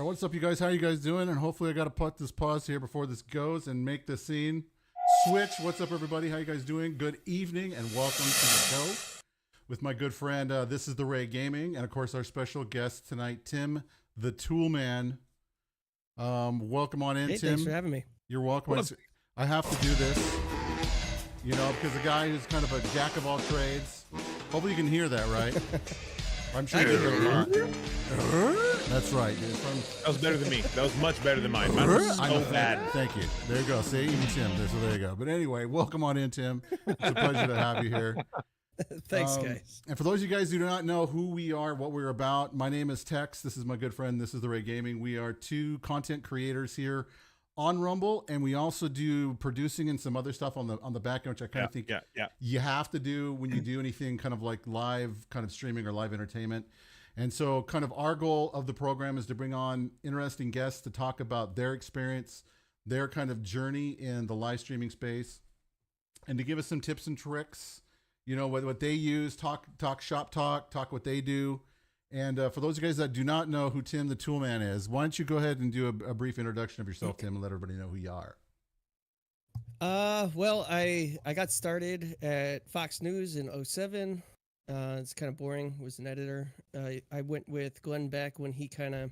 What's up, you guys? How you guys doing? And hopefully I got to put this pause here before this goes and make the scene switch. What's up, everybody? How you guys doing? Good evening and welcome to the show with my good friend. This is the Ray Gaming, and of course our special guest tonight, Tim the Tool Man. Welcome on in, hey, Tim. Thanks for having me. You're welcome. I have to do this, you know, because the guy is kind of a jack of all trades. Hopefully you can hear that, right? I'm sure you can hear a lot. That's right, dude. That was better than me. That was much better than mine. Mine was so bad. Thank you. There you go. See, even Tim. So there you go. But anyway, welcome on in, Tim. It's a pleasure to have you here. Thanks, guys. And for those of you guys who do not know who we are, what we're about, my name is Tex. This is my good friend. This is the Ray Gaming. We are two content creators here on Rumble, and we also do producing and some other stuff on the back end, which I kind of think you have to do when you do anything kind of like live kind of streaming or live entertainment. And so kind of our goal of the program is to bring on interesting guests to talk about their experience, their kind of journey in the live streaming space, and to give us some tips and tricks, you know, what they use, talk shop talk what they do. And for those of you guys that do not know who Tim the Tool Man is, why don't you go ahead and do a brief introduction of yourself, Tim, and let everybody know who you are. Well, I got started at Fox News in 2007. It's kind of boring. Was an editor. I went with Glenn Beck when he kind of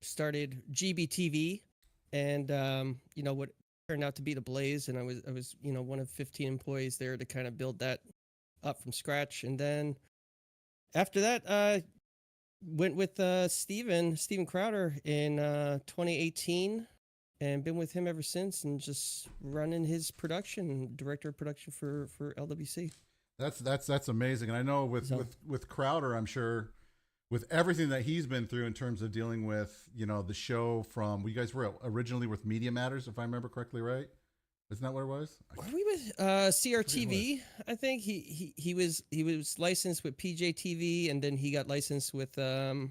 started GBTV, and you know what turned out to be the Blaze, and I was you know one of 15 employees there to kind of build that up from scratch. And then after that, went with Steven Crowder in 2018, and been with him ever since, and just running his director of production for LWC. That's amazing. And I know with Crowder, I'm sure with everything that he's been through in terms of dealing with, you know, the show from, you guys were originally with Media Matters, if I remember correctly, right? Isn't that what it was? Were we with CRTV? I think he was licensed with PJTV, and then he got licensed with CRTV,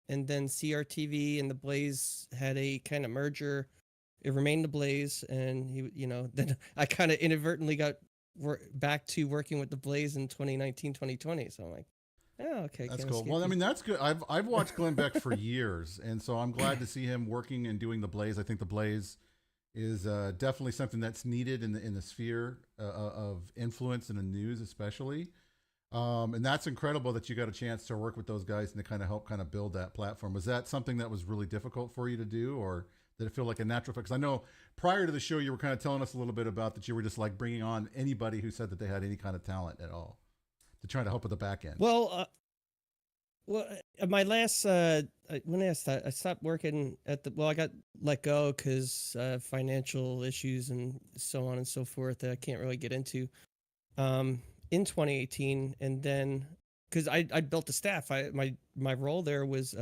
and then CRTV and the Blaze had a kind of merger. It remained the Blaze, and he, you know, then I kind of inadvertently got back to working with the Blaze in 2019, 2020. So I'm like, oh, okay. That's cool. Well, I mean, that's good. I've watched Glenn Beck for years, and so I'm glad to see him working and doing the Blaze. I think the Blaze is definitely something that's needed in the sphere of influence in the news, especially. And that's incredible that you got a chance to work with those guys and to kind of help kind of build that platform. Was that something that was really difficult for you to do, or did it feel like a natural fit? Because I know prior to the show, you were kind of telling us a little bit about that you were just like bringing on anybody who said that they had any kind of talent at all to try to help with the back end. Well, my last when I stopped working at I got let go because financial issues and so on and so forth that I can't really get into in 2018. And then because I built the staff, my role there was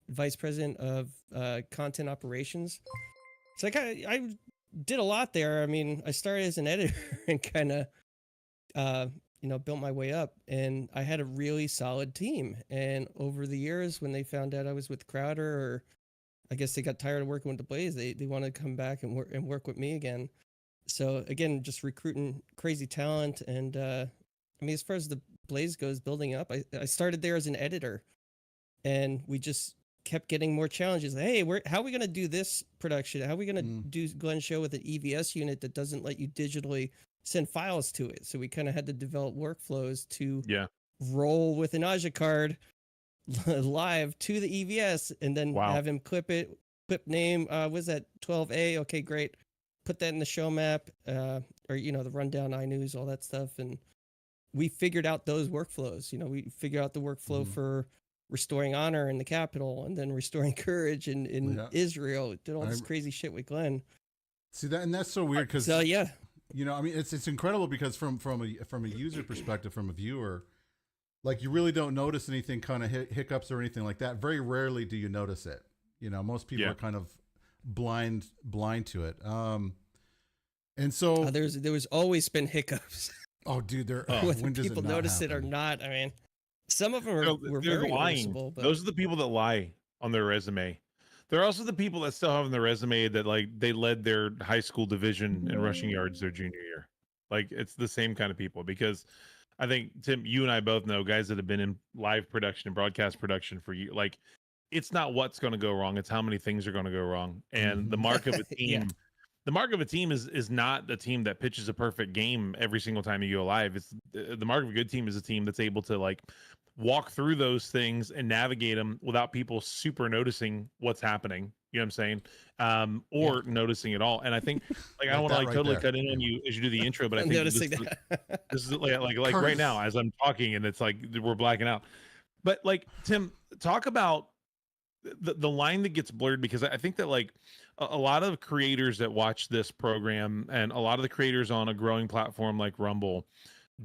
vice president of content operations. So I did a lot there. I mean, I started as an editor and kind of you know, built my way up, and I had a really solid team. And over the years, when they found out I was with Crowder, or I guess they got tired of working with the Blaze, they wanted to come back and work with me again. So again, just recruiting crazy talent. And I mean, as far as the Blaze goes, building up, I started there as an editor, and we just kept getting more challenges. Hey, how are we going to do this production? How are we going to do Glenn's show with an EVS unit that doesn't let you digitally send files to it? So we kind of had to develop workflows to roll with an Aja card live to the EVS, and then have him clip name. Was that 12A? Okay, great. Put that in the show map, or, you know, the rundown, iNews, all that stuff. And we figured out those workflows. You know, we figured out the workflow for restoring honor in the Capitol, and then restoring courage in Israel. Did all this crazy shit with Glenn. See that, and that's so weird because you know, I mean, it's incredible because from a user perspective, from a viewer, like you really don't notice anything kind of hiccups or anything like that. Very rarely do you notice it. You know, most people are kind of blind to it. And so there was always been hiccups. Oh, dude, whether people notice it or not. I mean, some of them were very lying. Those are the people that lie on their resume. They're also the people that still have on their resume that like they led their high school division in rushing yards their junior year. Like it's the same kind of people, because I think Tim, you and I both know guys that have been in live production and broadcast production for you. Like it's not what's going to go wrong, it's how many things are going to go wrong. And the mark of a Yeah. team, the mark of a team is not a team that pitches a perfect game every single time you go live. It's the mark of a good team is a team that's able to like walk through those things and navigate them without people super noticing what's happening. You know what I'm saying? Or noticing it all. And I think like I don't want to like totally cut in on you as you do the intro, but I I'm think noticing this that. is like right now as I'm talking and it's like we're blacking out. But like Tim, talk about the line that gets blurred, because I think that like a lot of creators that watch this program and a lot of the creators on a growing platform like Rumble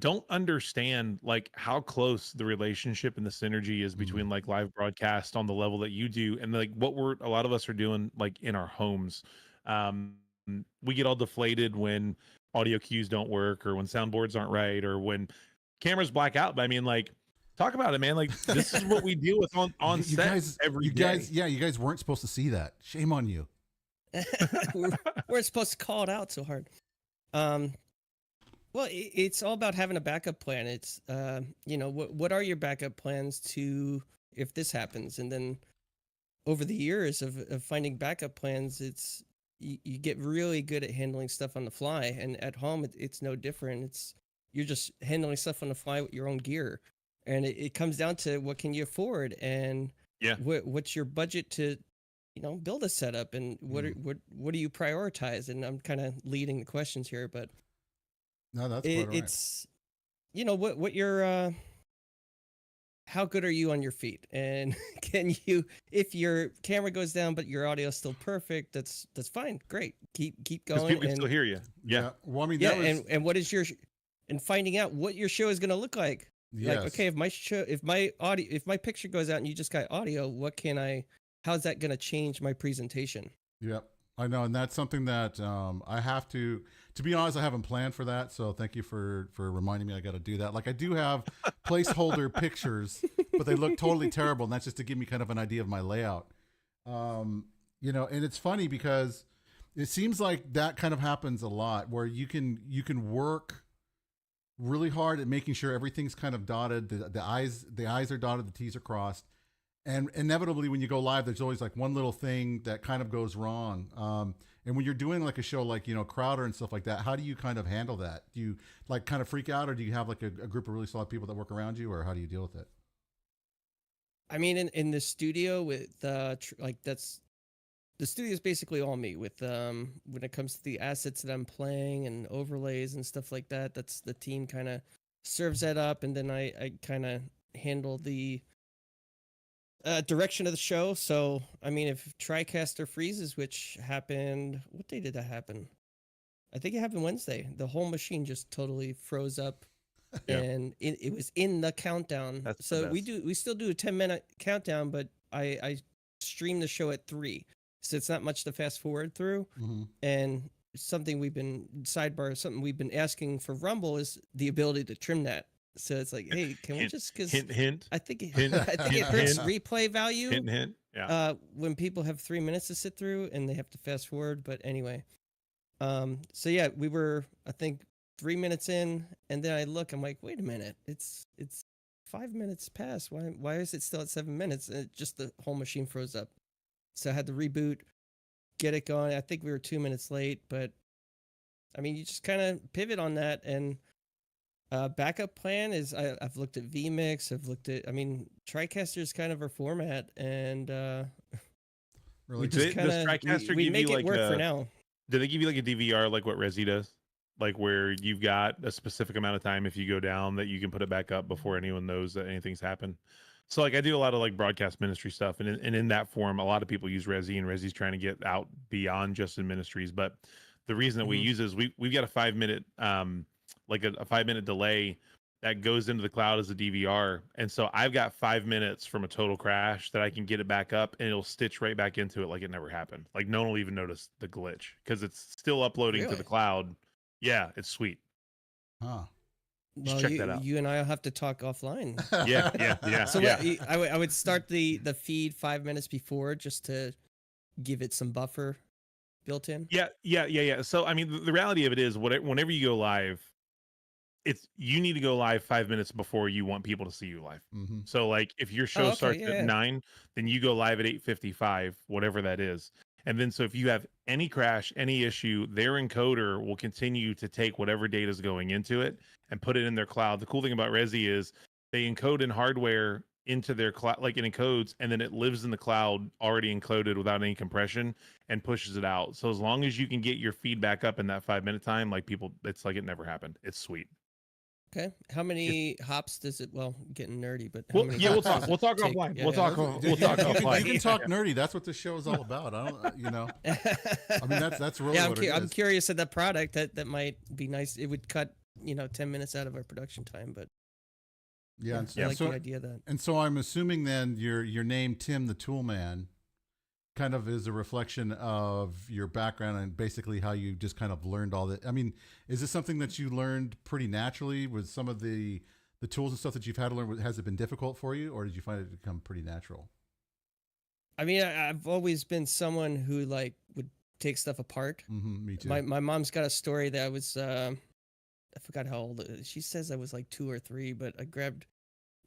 don't understand like how close the relationship and the synergy is between like live broadcast on the level that you do and like what a lot of us are doing like in our homes. We get all deflated when audio cues don't work or when soundboards aren't right or when cameras black out. But I mean, like, talk about it, man. Like, this is what we deal with on set every day. You guys weren't supposed to see that. Shame on you. We're supposed to call it out so hard. Well, it's all about having a backup plan. It's, what are your backup plans to if this happens? And then over the years of finding backup plans, you get really good at handling stuff on the fly. And at home, it's no different. You're just handling stuff on the fly with your own gear. And it comes down to what can you afford and what's your budget to, build a setup and what do you prioritize? And I'm kind of leading the questions here, but no, that's it's what your how good are you on your feet, and can you, if your camera goes down but your audio is still perfect, that's fine, great, keep going. People can still hear you. Yeah. Well, I mean, and what is your and finding out what your show is going to look like. Yes. Like, okay, if my picture goes out and you just got audio, how's that going to change my presentation? Yep. I know, and that's something that I have to be honest, I haven't planned for that. So thank you for reminding me I got to do that. Like I do have placeholder pictures, but they look totally terrible. And that's just to give me kind of an idea of my layout. And it's funny because it seems like that kind of happens a lot where you can work really hard at making sure everything's kind of dotted. The I's are dotted, the T's are crossed. And inevitably, when you go live, there's always like one little thing that kind of goes wrong. And when you're doing like a show like, Crowder and stuff like that, how do you kind of handle that? Do you like kind of freak out, or do you have like a group of really solid people that work around you, or how do you deal with it? I mean, in the studio with the studio is basically all me with when it comes to the assets that I'm playing and overlays and stuff like that. That's the team kind of serves that up, and then I kind of handle the direction of the show. So, I mean, if TriCaster freezes, which happened, what day did that happen? I think it happened Wednesday. The whole machine just totally froze up, and it was in the countdown. That's so we still do a 10-minute countdown, but I stream the show at 3, so it's not much to fast forward through. And something we've been asking for Rumble is the ability to trim that. So it's like, hey, can we just, because hint, I think it hurts replay value. Hint. Yeah. When people have 3 minutes to sit through and they have to fast forward. But anyway, so yeah, we were, I think, 3 minutes in, and then I'm like, wait a minute, it's 5 minutes past. Why is it still at 7 minutes? And just the whole machine froze up. So I had to reboot, get it going. I think we were 2 minutes late, but I mean, you just kind of pivot on that. And backup plan is I've looked at vMix. TriCaster is kind of our format, and really, we just kind of we make it work for now. Do they give you like a DVR like what Resi does? Like where you've got a specific amount of time if you go down that you can put it back up before anyone knows that anything's happened. So like I do a lot of like broadcast ministry stuff, and in that form, a lot of people use Resi, and Resi's trying to get out beyond just in ministries. But the reason that we use is we've got a 5 minute like a 5 minute delay that goes into the cloud as a DVR. And so I've got 5 minutes from a total crash that I can get it back up, and it'll stitch right back into it like it never happened. Like no one will even notice the glitch because it's still uploading to the cloud. Yeah, it's sweet. Huh. Well, check that out. You and I will have to talk offline. Yeah. So I would start the feed 5 minutes before just to give it some buffer built in. Yeah. So I mean, the reality of it is, whenever you go live, you need to go live 5 minutes before you want people to see you live. Mm-hmm. So like if your show okay, starts yeah, at yeah. 9, then you go live at 8:55, whatever that is. And then so if you have any crash, any issue, their encoder will continue to take whatever data is going into it and put it in their cloud. The cool thing about Resi is they encode in hardware into their cloud, like it encodes, and then it lives in the cloud already encoded without any compression and pushes it out. So as long as you can get your feedback up in that 5-minute time, like people, it's like it never happened. It's sweet. Okay. How many hops does it? Well, getting nerdy, but how Well, many yeah, we'll hops talk. does We'll it talk take? offline. Yeah, We'll yeah. talk. We'll talk offline. You can talk nerdy. That's what the show is all about. I don't, you know. I mean, that's really Yeah, what it is. I'm curious at that product that might be nice. It would cut 10 minutes out of our production time, but Yeah, and I like so, the idea of that. and so I'm assuming then your name Tim the Tool Man kind of is a reflection of your background and basically how you just kind of learned all that. I mean, is this something that you learned pretty naturally with some of the tools and stuff that you've had to learn? Has it been difficult for you, or did you find it to come pretty natural? I mean, I've always been someone who like would take stuff apart. Mm-hmm, me too. My mom's got a story that I was I forgot how old. She says I was like 2 or 3, but I grabbed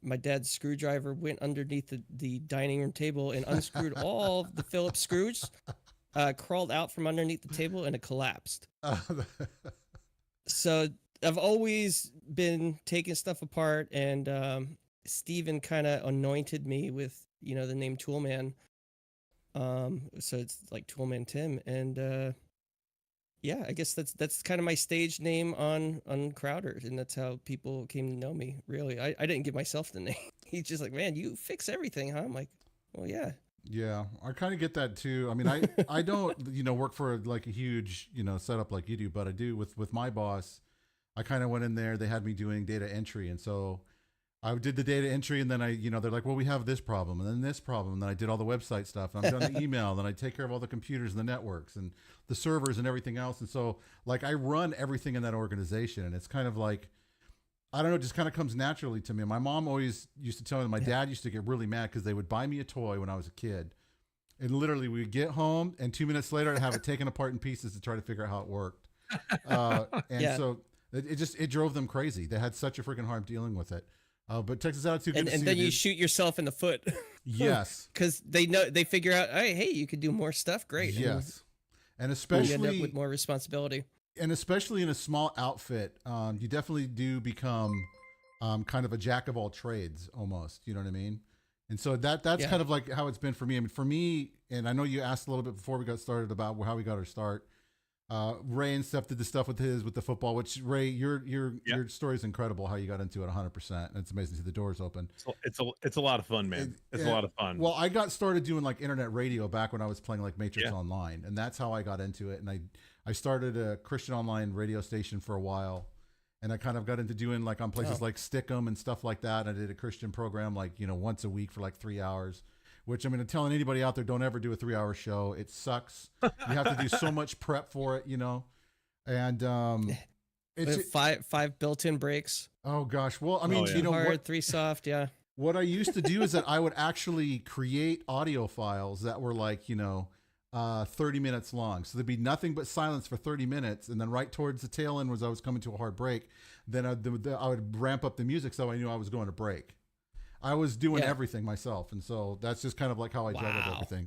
my dad's screwdriver, went underneath the dining room table, and unscrewed all the Phillips screws. Crawled out from underneath the table, and it collapsed. So I've always been taking stuff apart, and Steven kind of anointed me with the name Toolman. So it's like Toolman Tim, and yeah, I guess that's kind of my stage name on Crowder, and that's how people came to know me. Really, I didn't give myself the name. He's just like, man, you fix everything, huh? I'm like, well, yeah. Yeah, I kind of get that too. I mean, I don't work for like a huge setup like you do, but I do with my boss. I kind of went in there. They had me doing data entry, and so I did the data entry, and then they're like, well, we have this problem, and then this problem, and then I did all the website stuff, and I'm done the email, and then I take care of all the computers and the networks and the servers and everything else, and so like I run everything in that organization, and it's kind of like, I don't know, it just kind of comes naturally to me. My mom always used to tell me, my dad used to get really mad because they would buy me a toy when I was a kid, and literally we'd get home, and 2 minutes later I'd have it taken apart in pieces to try to figure out how it worked, and so it drove them crazy. They had such a freaking hard dealing with it. But Texas Attitude, and then you shoot yourself in the foot. Yes, because they figure out, hey, you could do more stuff. Great. Yes, and you especially end up with more responsibility. And especially in a small outfit, you definitely do become kind of a jack of all trades, almost. You know what I mean? And so that's kind of like how it's been for me. I mean, for me, and I know you asked a little bit before we got started about how we got our start. Ray and stuff did the stuff with the football, which Ray, your story is incredible. How you got into it 100%. And it's amazing to see the doors open. It's a lot of fun, man. It's a lot of fun. Well, I got started doing like internet radio back when I was playing like Matrix Online, and that's how I got into it. And I started a Christian online radio station for a while, and I kind of got into doing like on places like Stickum and stuff like that. I did a Christian program like once a week for like 3 hours. Which I'm telling anybody out there, don't ever do a 3-hour show. It sucks. You have to do so much prep for it, and it's five built-in breaks. Oh gosh. Well, I mean, hard, 3 soft. Yeah. What I used to do is that I would actually create audio files that were like, 30 minutes long. So there'd be nothing but silence for 30 minutes. And then right towards the tail end, as I was coming to a hard break, then I would ramp up the music so I knew I was going to break. I was doing everything myself, and so that's just kind of like how I juggled everything.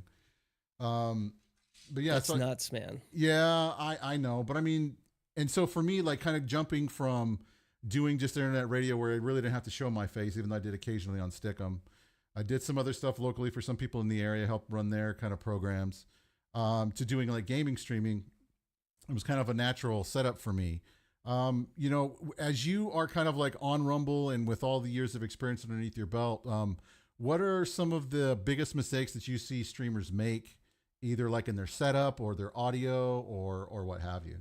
But yeah, that's nuts, man. Yeah, I know, but I mean, and so for me, like kind of jumping from doing just internet radio where I really didn't have to show my face, even though I did occasionally on Stickum. I did some other stuff locally for some people in the area, helped run their kind of programs, to doing like gaming streaming. It was kind of a natural setup for me. As you are kind of like on Rumble and with all the years of experience underneath your belt, what are some of the biggest mistakes that you see streamers make, either like in their setup or their audio or what have you?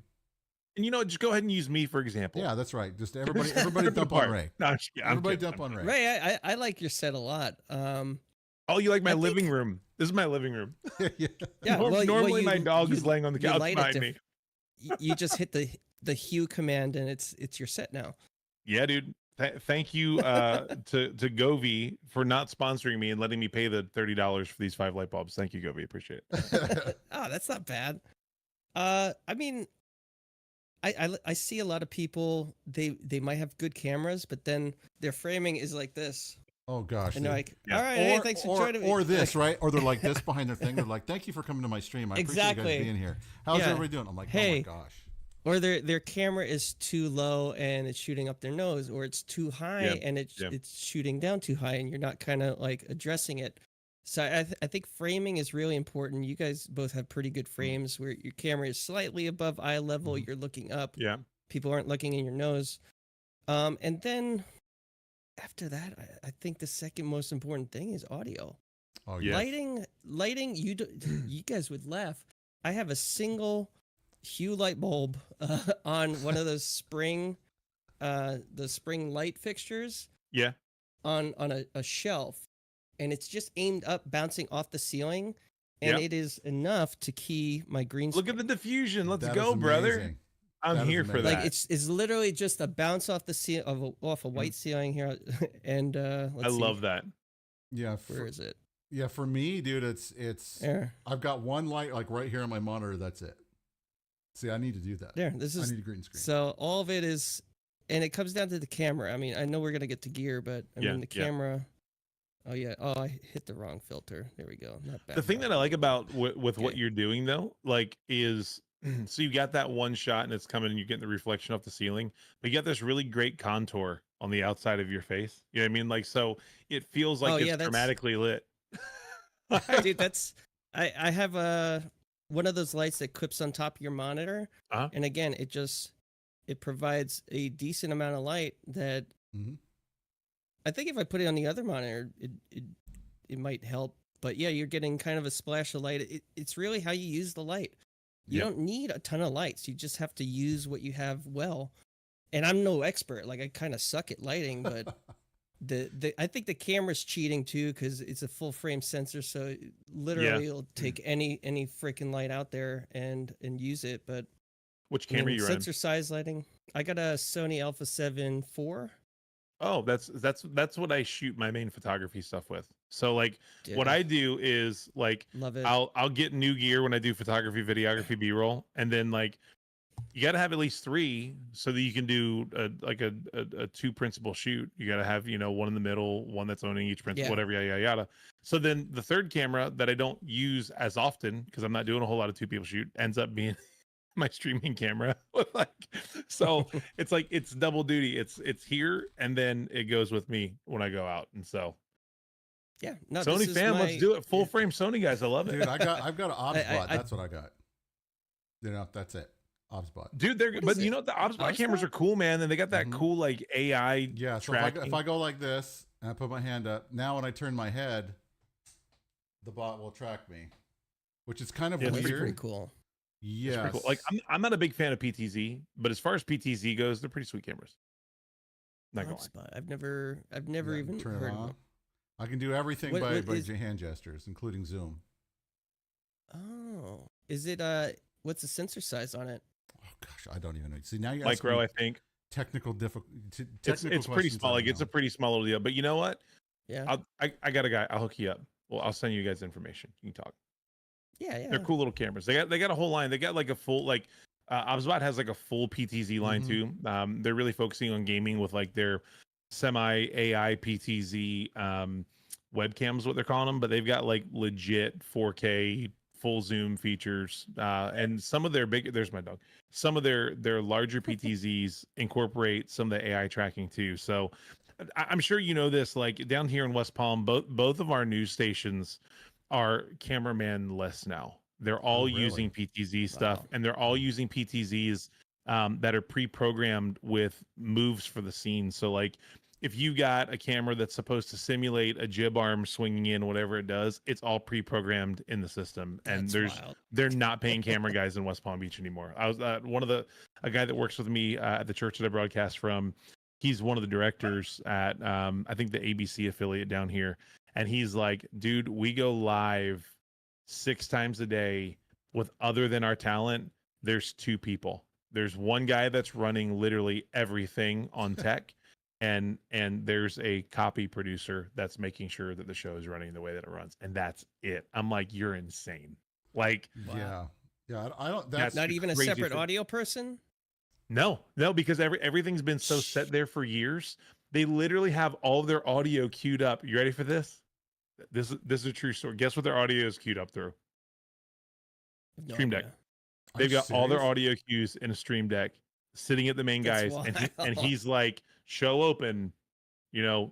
And just go ahead and use me for example. Yeah, that's right. Just everybody dump on Ray. No, everybody dump on Ray. Ray, I like your set a lot. Oh, you like my living room? This is my living room. Yeah. Normally my dog is laying on the couch behind me. You just hit the hue command and it's your set now. Yeah, dude. Thank you to Govee for not sponsoring me and letting me pay the $30 for these 5 light bulbs. Thank you, Govee. Appreciate it. Oh, that's not bad. I mean, I see a lot of people, they might have good cameras, but then their framing is like this. Oh gosh. And they're dude. like, Yeah. all right, hey, thanks for joining me. Or this, Like, right? Or they're like this behind their thing. They're like, thank you for coming to my stream. I appreciate you Exactly. guys being here. How's Yeah. everybody doing? I'm like, Hey. oh my gosh. Or their camera is too low and it's shooting up their nose, or it's too high Yeah, and it's yeah. it's shooting down too high, and you're not kind of like addressing it. So I think framing is really important. You guys both have pretty good frames where your camera is slightly above eye level. Mhm. You're looking up. Yeah. People aren't looking in your nose. And then after that, I think the second most important thing is audio. Oh Yeah. yeah. Lighting. You guys would laugh. I have a single hue light bulb on one of those the spring light fixtures Yeah. on a shelf, and it's just aimed up, bouncing off the ceiling, and Yep. it is enough to key my green Look screen. at the diffusion. Let's That go, is brother. amazing. I'm That is here for amazing. that. Like it's literally just a bounce off the off a white ceiling here, and let's I see, love that. Yeah. where is it? Yeah, for me, dude, it's There, I've got one light like right here on my monitor. That's it. See, I need to do that. there. This I is need a green screen. so all of it is, and it comes down to the camera. I mean, I know we're gonna get to gear, but I Yeah, mean the yeah. camera. Oh yeah. Oh, I hit the wrong filter. There we go. Not bad. The thing that I like about with what Okay. you're doing though, like, is so you got that one shot and it's coming and you're getting the reflection off the ceiling, but you got this really great contour on the outside of your face. You know what I mean? Like, so it feels like Oh, it's yeah, that's- dramatically lit. Dude, that's I have one of those lights that clips on top of your monitor, Uh-huh. and again, it provides a decent amount of light that Mhm. I think if I put it on the other monitor, it might help. But yeah, you're getting kind of a splash of light. It's really how you use the light. You Yep. don't need a ton of lights. You just have to use what you have well. And I'm no expert. Like I kind of suck at lighting, but I think the camera's cheating too because it's a full frame sensor, so literally it'll take any freaking light out there and use it. But Which I mean, camera you running? sensor size lighting. I got a Sony Alpha 7 IV. Oh, that's what I shoot my main photography stuff with. So like what Dude, I do is like love it. I'll get new gear when I do photography, videography, B-roll, and then like you got to have at least 3 so that you can do a 2 principal shoot. You got to have, one in the middle, one that's owning each principal, Yeah. whatever, yada, yada, yada. So then the third camera that I don't use as often because I'm not doing a whole lot of 2 people shoot ends up being my streaming camera. So it's like it's double duty. It's here and then it goes with me when I go out. And so Yeah, no, Sony this is fam, let's my- do it. Full frame Sony guys. I love it. Dude, I've got an OBS-Bot. I- That's what I got. That's it. OBS-Bot. Dude, they're What but is you it? know what, the OBS-Bot OBS-Bot? cameras are cool, man, and they got that Mhm. cool like AI Yeah. So tracking. if I go like this and I put my hand up, now when I turn my head, the bot will track me, which is kind of Yeah, it's That's weird. pretty cool. It's Yes. pretty cool. Like I'm not a big fan of PTZ, but as far as PTZ goes, they're pretty sweet cameras. Not gonna lie. HubSpot. I've never Yeah, even turn it heard of on. them. I can do everything What- by what is- hand gestures, including zoom. Oh, is it what's the sensor size on it? Oh gosh, I don't even know. See, now you're Micro, I think. technical difficult. It's pretty small. Like it's a pretty small little deal. But you know what? Yeah, I got a guy. I'll hook you up. Well, I'll send you guys information. You can talk. yeah. They're cool little cameras. They got a whole line. They got like a full like OBS-Bot has like a full PTZ line Mhm. too. They're really focusing on gaming with like their semi AI PTZ webcams, what they're calling them, but they've got like legit 4K full zoom features. And some of their there's my dog. Some of their larger PTZs incorporate some of the AI tracking too. So I'm sure you know this, like down here in West Palm, both of our news stations are cameraman less now. They're all really? using PTZ stuff, Wow. and they're all using PTZs that are pre-programmed with moves for the scene. So like if you got a camera that's supposed to simulate a jib arm swinging in, whatever it does, it's all pre-programmed in the system. And That's wild. they're not paying camera guys in West Palm Beach anymore. I was a guy that works with me at the church that I broadcast from. He's one of the directors at I think the ABC affiliate down here, and he's like, dude, we go live 6 times a day with, other than our talent, there's 2 people. There's one guy that's running literally everything on tech, and there's a copy producer that's making sure that the show is running the way that it runs, and that's it. I'm like, you're insane. Like, Wow. Yeah. I don't. That's Not even a crazy separate for- audio person. No, because everything's been so set there for years. They literally have all of their audio queued up. You ready for this? This is a true story. Guess what their audio is queued up through? No Stream Deck. idea. They've got all their serious? audio cues in a Stream Deck, sitting at the main That's guys, and wild. he's like, "Show open,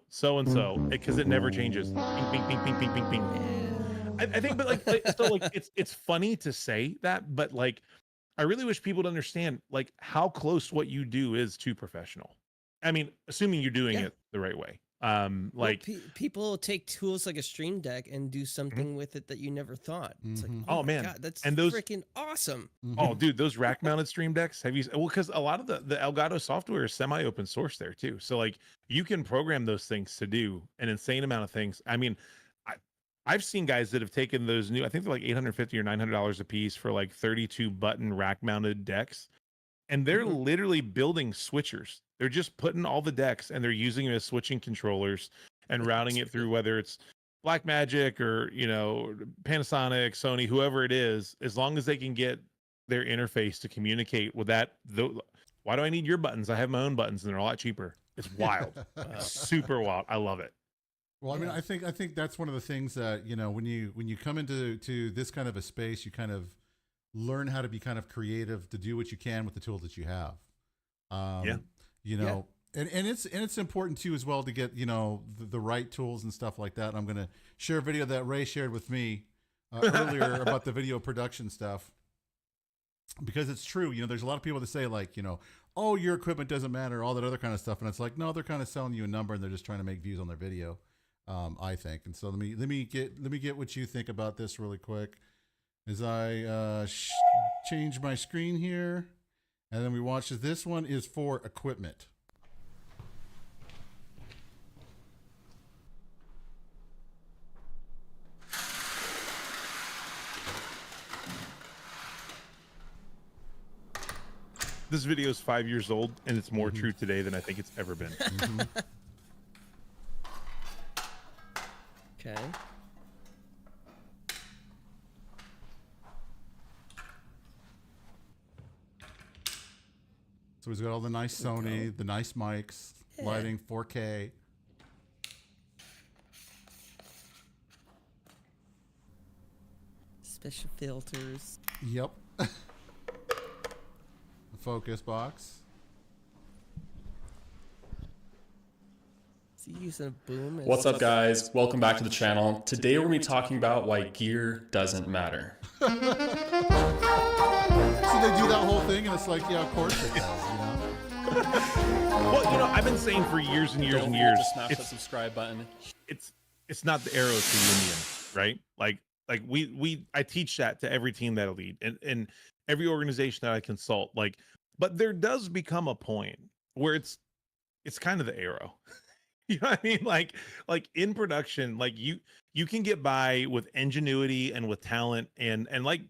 so and so," because it never changes. Ping, ping, ping, ping, ping, ping, ping. Yeah. I think, but it's funny to say that, but like, I really wish people to understand like how close what you do is to professional. I mean, assuming you're doing Yeah. it the right way. Well, Like, people take tools like a Stream Deck and do something with it that you never thought. It's like, Mhm. oh, Oh, my man. God, that's And those- freaking awesome. oh, dude, those rack mounted Stream Decks. Have you? Well, because a lot of the Elgato software is semi open source there too. So like, you can program those things to do an insane amount of things. I mean, I've seen guys that have taken those new, I think they're like $850 or $900 a piece for like 32 button rack mounted decks. And they're Mhm. literally building switchers. They're just putting all the decks and they're using them as switching controllers and routing it through, whether it's Blackmagic or, Panasonic, Sony, whoever it is, as long as they can get their interface to communicate with that. Why do I need your buttons? I have my own buttons and they're a lot cheaper. It's wild. It's super wild. I love it. Well, I mean, Yeah. I think that's one of the things that when you come into this kind of a space, you kind of learn how to be kind of creative to do what you can with the tools that you have. Yeah. And it's important too as well to get the right tools and stuff like that. I'm going to share a video that Ray shared with me earlier about the video production stuff, because it's true. There's a lot of people that say like, oh, your equipment doesn't matter, all that other kind of stuff, and it's like, no, they're kind of selling you a number and they're just trying to make views on their video. I think. And so let me get what you think about this really quick as I change my screen here, and then we watch this. This one is for equipment. This video is 5 years old and it's more true today than I think it's ever been. Okay. So he's got all the nice Sony, the nice mics, lighting, 4K. Special filters. Yep. The focus box. Is he using a boom? What's up, guys? Welcome back to the channel. Today we're going to be talking about why gear doesn't matter. So they do that whole thing, and it's like, yeah, of course it does, Well, I've been saying for years and years Don't and forget years, to smash that subscribe button. it's not the arrow to the Indian, right? Like I teach that to every team that I lead and every organization that I consult. But there does become a point where it's kind of the arrow. You know what I mean? Like in production, like you can get by with ingenuity and with talent and like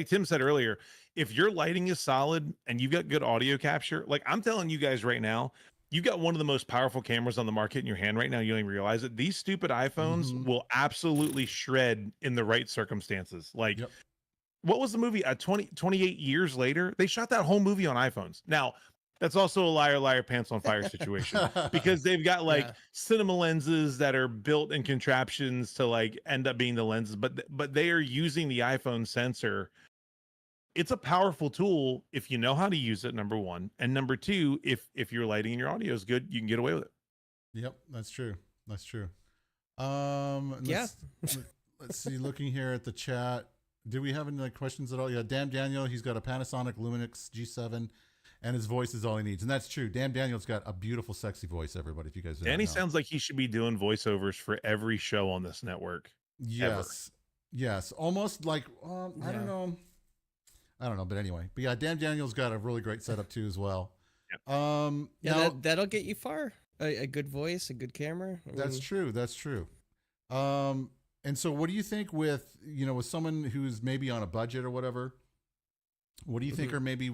Tim said earlier, if your lighting is solid and you've got good audio capture, like I'm telling you guys right now, you've got one of the most powerful cameras on the market in your hand right now. You don't even realize it. These stupid iPhones will absolutely shred in the right circumstances. Like, what was the movie? 28 years later, they shot that whole movie on iPhones. Now, that's also a liar, liar, pants on fire situation because they've got like cinema lenses that are built in contraptions to like end up being the lenses, but they are using the iPhone sensor. It's a powerful tool if you know how to use it, number one. And number two, if your lighting and your audio is good, you can get away with it. Yep, that's true. That's true. Let's see, looking here at the chat. Do we have any questions at all? Yeah, Damn Daniel, he's got a Panasonic Lumix G7 and his voice is all he needs. And that's true. Damn Daniel's got a beautiful, sexy voice, everybody, if you guys don't Danny know. sounds like he should be doing voiceovers for every show on this network. Yes. Yes. Almost like, I don't know. But anyway. But yeah, Dan Daniel's got a really great setup too as well. Yep. Now, that'll get you far. A good voice, a good camera. That's true. That's true. And so what do you think with someone who's maybe on a budget or whatever? What do you think are maybe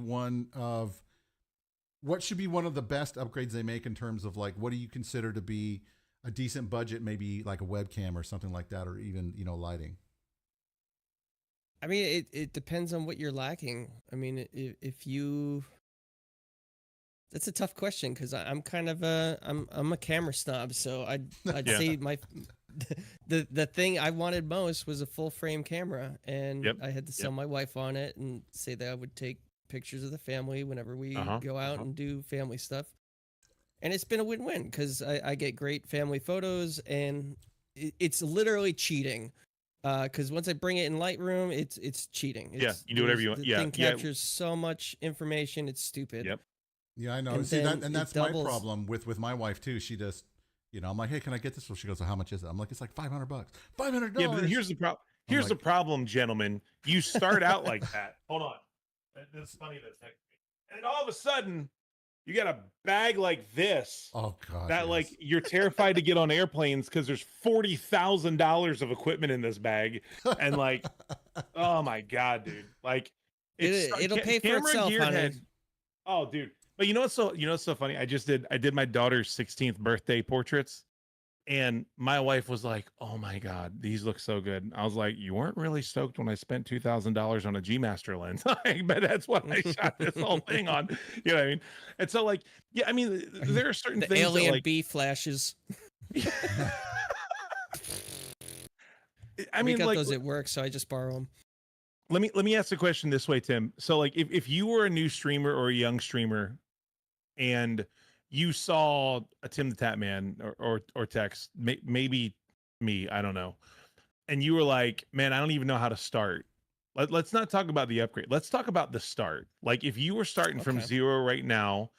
what should be one of the best upgrades they make in terms of like, what do you consider to be a decent budget, maybe like a webcam or something like that, or even, lighting? I mean, it depends on what you're lacking. I mean, if you That's a tough question because I'm kind of I'm a camera snob, so I'd Yeah. say the thing I wanted most was a full frame camera, and Yep. I had to sell my wife on it and say that I would take pictures of the family whenever we go out and do family stuff. And it's been a win-win because I get great family photos, and it's literally cheating. Because once I bring it in Lightroom, it's cheating. You do whatever you want. The Yeah, thing captures so much information, it's stupid. Yep. Yeah, I know. And See then that, and it that's my doubles- problem with my wife too. She just, I'm like, hey, can I get this? Well, she goes, well, how much is it? I'm like, it's like $500. $500. Yeah, but here's the problem. Here's the problem, gentlemen. You start out like that. Hold on. That's funny. And all of a sudden, you got a bag like this. Oh God. That like you're terrified to get on airplanes because there's $40,000 of equipment in this bag, and like, oh my God, dude! Like, it'll pay for itself, honey. Oh, dude! But you know what's so funny? I did my daughter's 16th birthday portraits, and my wife was like, "Oh my God, these look so good." I was like, "You weren't really stoked when I spent $2,000 on a G Master lens, but that's what I shot this whole thing on." You know what I mean? And so, like, yeah, I mean, there are certain The things alien that, like, B flashes. I We mean, got like, those at work, so I just borrow them. let me ask the question this way, Tim. So, like, if you were a new streamer or a young streamer, and you saw a Tim the Tap Man or Tex, maybe me, I don't know, and you were like, man, I don't even know how to start. Let's not talk about the upgrade. Let's talk about the start. Like, if you were starting from zero right now,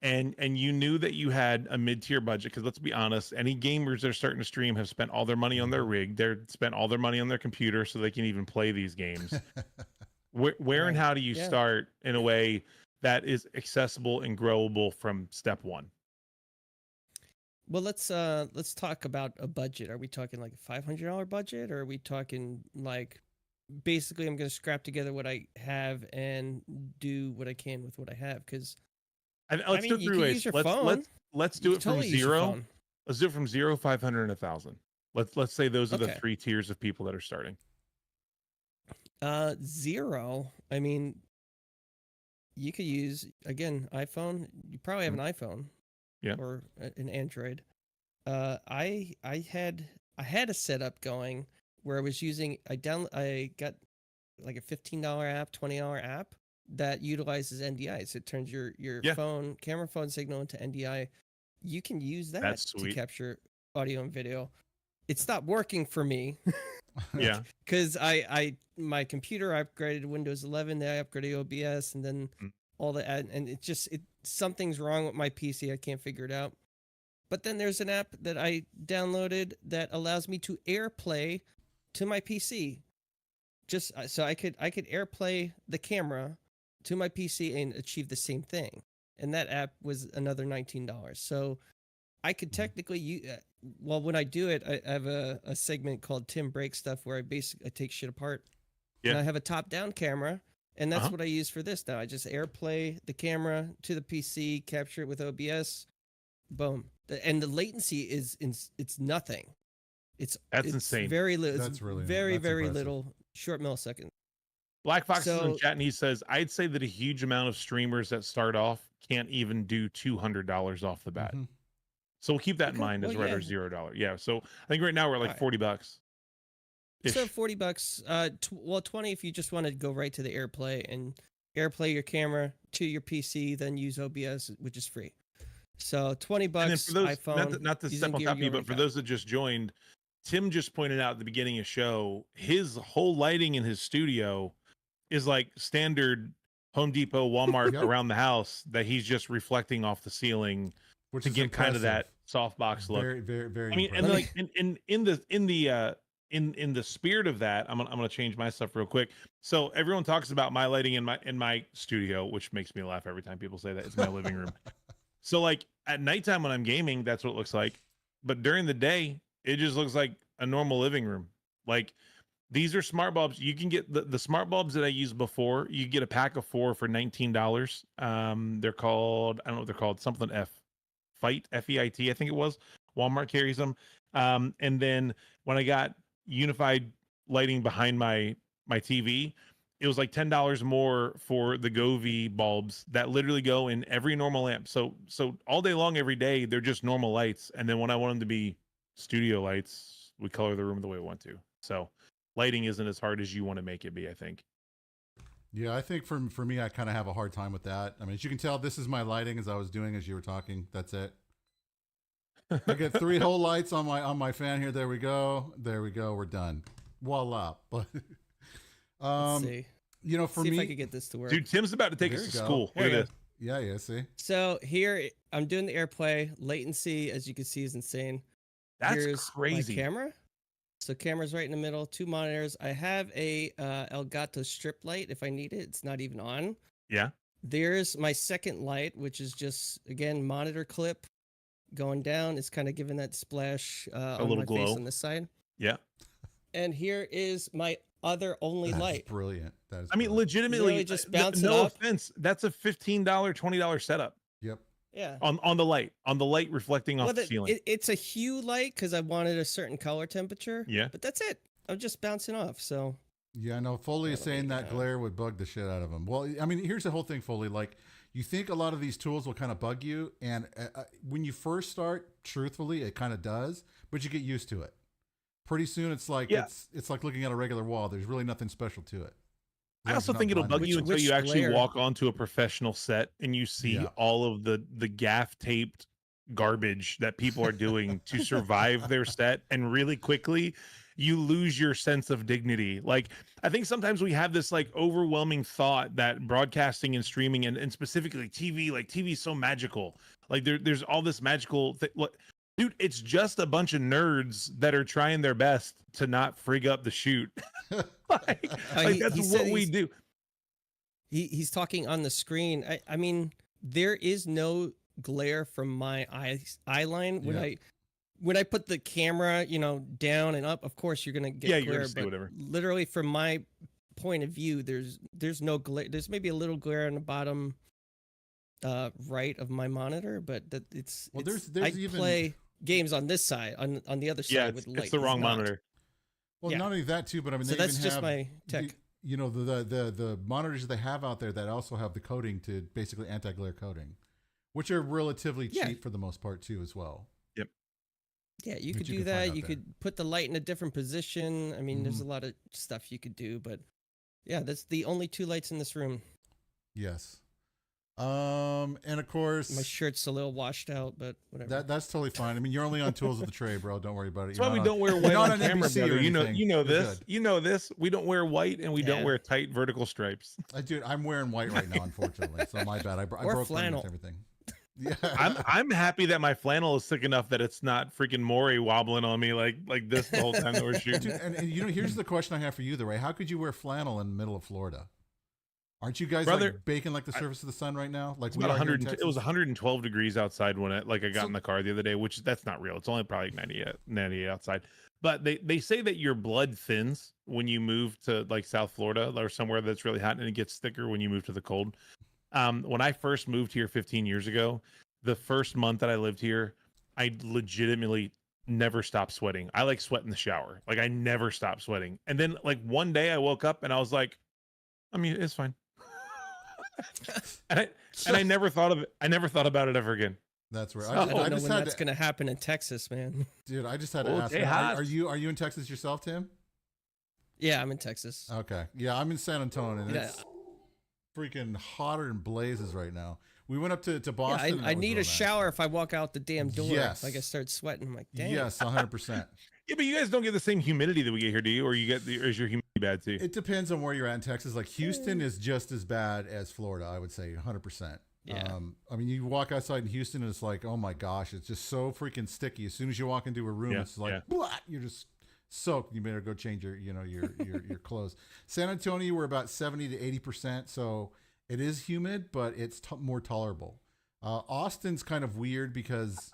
and you knew that you had a mid-tier budget, because let's be honest, any gamers that are starting to stream have spent all their money on their rig. They're spent all their money on their computer so they can even play these games. Where and how do you start in a way that is accessible and growable from step one? Well, let's talk about a budget. Are we talking like a $500 budget, or are we talking like basically I'm going to scrap together what I have and do what I can with what I have? Because let's do it three ways. Let's do it from zero. Let's do it from 0, 500, and 1,000. Let's say those are the three tiers of people that are starting. 0. I mean, you could use, again, iPhone. You probably have an iPhone, or an Android. I had a setup going where I was using. I got like a $15 app, $20 app that utilizes NDI. So it turns your camera phone signal into NDI. You can use that to capture audio and video. It stopped working for me. Yeah, because my computer, I upgraded to Windows 11, then I upgraded OBS, and then all the and something's wrong with my PC. I can't figure it out. But then there's an app that I downloaded that allows me to AirPlay to my PC, just so I could AirPlay the camera to my PC and achieve the same thing. And that app was another $19. So I could technically when I do it, I have a segment called Tim Breaks Stuff where I take shit apart. Yeah. And I have a top-down camera, and that's what I use for this now. I just AirPlay the camera to the PC, capture it with OBS, boom. And the latency is nothing. That's insane. Very little. That's really very impressive. little, short milliseconds. Black Fox is in chat, and he says, I'd say that a huge amount of streamers that start off can't even do $200 off the bat. Mm-hmm. So we'll keep that in mind as we're at our $0. Yeah. So I think right now we're like $40. So $40. 20 if you just want to go right to the AirPlay and AirPlay your camera to your PC, then use OBS, which is free. So $20. And then for those, iPhone. Not to step on top of you, but for those that just joined, Tim just pointed out at the beginning of the show, his whole lighting in his studio is like standard Home Depot, Walmart around the house that he's just reflecting off the ceiling, which to get kind of that softbox look. Very, very, very. I mean, and like in the spirit of that, I'm gonna change my stuff real quick. So everyone talks about my lighting in my studio, which makes me laugh every time people say that. It's my living room. So like at nighttime when I'm gaming, that's what it looks like. But during the day, it just looks like a normal living room. Like these are smart bulbs. You can get the smart bulbs that I used before. You get a pack of 4 for $19. They're called, I don't know what they're called, something Feit, F-E-I-T, I think it was. Walmart carries them. And then when I got unified lighting behind my TV, it was like $10 more for the Govee bulbs that literally go in every normal lamp. So all day long, every day, they're just normal lights. And then when I want them to be studio lights, we color the room the way we want to. So lighting isn't as hard as you want to make it be, I think. Yeah, I think for me, I kind of have a hard time with that. I mean, as you can tell, this is my lighting as I was doing as you were talking. That's it. I get 3 whole lights on my fan here. There we go. There we go. We're done. Voila. But Let's see. you know, for see me, if I could get this to work. Dude, Tim's about to take There us you to go. school. Look at this. yeah, see. So here I'm doing the AirPlay. Latency, as you can see, is insane. That's Here's crazy. my camera. So camera's right in the middle. 2 monitors. I have a Elgato strip light if I need it. It's not even on. Yeah. There's my second light, which is just again monitor clip going down. It's kind of giving that splash on little my face glow. on this side. Yeah. And here is my other only That's light. brilliant. That is. I mean, brilliant. legitimately, Literally just bounce it no up. offense. That's a $15, $20 setup Yep. Yeah. on the light reflecting off the ceiling. It's a hue light because I wanted a certain color temperature. Yeah. But that's it. I'm just bouncing off. So Yeah, no, Foley is saying that yeah. glare would bug the shit out of him. Well, I mean, here's the whole thing, Foley. Like, you think a lot of these tools will kind of bug you, and when you first start, truthfully, it kind of does, but you get used to it. Pretty soon, it's like it's like looking at a regular wall. There's really nothing special to it. I also think it'll bug you until you actually glare? walk onto a professional set and you see all of the gaff taped garbage that people are doing to survive their set, and really quickly you lose your sense of dignity. Like, I think sometimes we have this like overwhelming thought that broadcasting and streaming and specifically TV, like TV is so magical. Like there's all this magical thing. Look, dude, it's just a bunch of nerds that are trying their best to not frig up the shoot. like that's what we do. He's talking on the screen. I mean, there is no glare from my eye line when I put the camera, down and up. Of course, you're gonna get glare, but whatever. Literally, from my point of view, there's no glare. There's maybe a little glare on the bottom right of my monitor, but there's I even play games on this side, on the other side. Yeah, with light. it's the wrong monitor. Well, Yeah. not only that too, but I mean, So they that's even just have my tech. the monitors that they have out there that also have the coating to basically anti-glare coating, which are relatively cheap for the most part too, as well. Yep. Yeah, you Which could you do can find that. out You there. could put the light in a different position. I mean, there's a lot of stuff you could do, but yeah, that's the only 2 lights in this room. Yes. And of course, My shirt's a little washed out, but whatever. that's totally fine. I mean, you're only on Tools of the Trade, bro. Don't worry about it. That's why we don't wear white not on on camera, NBC or brother. You know anything. You're this. good. You know this. We don't wear white, and we don't Yeah. wear tight vertical stripes. Dude, I'm wearing white right now, unfortunately. So my bad. I broke pretty flannel. much everything. Yeah. I'm happy that my flannel is thick enough that it's not freaking Maury wobbling on me like this the whole time that we're shooting. Dude, and here's the question I have for you, though, Ray. How could you wear flannel in the middle of Florida? Aren't you guys like baking like the surface of the sun right now? Like about 100. It was 112 degrees outside when I got in the car the other day, which that's not real. It's only probably 98 outside. But they say that your blood thins when you move to like South Florida or somewhere that's really hot, and it gets thicker when you move to the cold. When I first moved here 15 years ago, the first month that I lived here, I legitimately never stopped sweating. I like sweat in the shower. Like I never stopped sweating. And then like one day I woke up and I was like, I mean, it's fine. and I never thought of it. I never thought about it ever again. That's right. I don't know when that's gonna happen in Texas, man. Dude, I just had to ask. Are you in Texas yourself, Tim? Yeah, I'm in Texas. Okay. Yeah, I'm in San Antonio, and it's freaking hotter than blazes right now. We went up to Boston. Yeah, I need a shower if I walk out the damn door. Yes. Like I start sweating. I'm like, damn. Yes, 100%. Yeah, but you guys don't get the same humidity that we get here, do you? Or or is your humidity bad too? It depends on where you're at in Texas. Like Houston is just as bad as Florida, I would say, 100%. Yeah. I mean, you walk outside in Houston and it's like, oh my gosh, it's just so freaking sticky. As soon as you walk into a room, it's like, blah, you're just soaked. You better go change your clothes. San Antonio, we're about 70 to 80%. So it is humid, but it's more tolerable. Austin's kind of weird because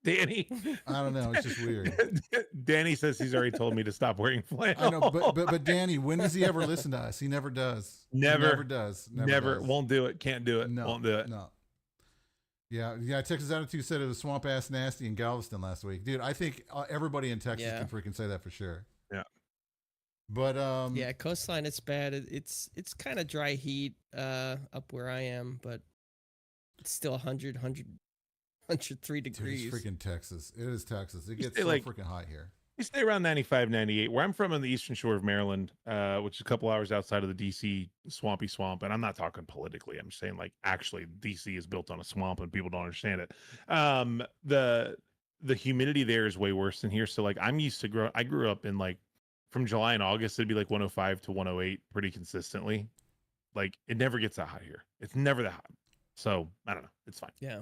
Danny, I don't know, it's just weird. Danny says he's already told me to stop wearing flannel. I know, but Danny, when does he ever listen to us? He never does. Never. He never does. Never. Does. Won't do it. Can't do it. No, won't do it. No. Yeah. Texas Attitude said it was swamp ass nasty in Galveston last week, dude. I think everybody in Texas can freaking say that for sure. Yeah. But Yeah, coastline, it's bad. It's kind of dry heat up where I am, but it's still 103 dude, it's degrees. freaking Texas. It is Texas. It You gets stay so like freaking hot here. you stay around 95, 98. Where I'm from on the eastern shore of Maryland, which is a couple hours outside of the DC swampy swamp. And I'm not talking politically. I'm just saying like actually DC is built on a swamp and people don't understand it. The humidity there is way worse than here. So like I grew up in like from July and August, it'd be like 105 to 108 pretty consistently. Like it never gets that hot here. It's never that hot. So I don't know. It's fine. Yeah.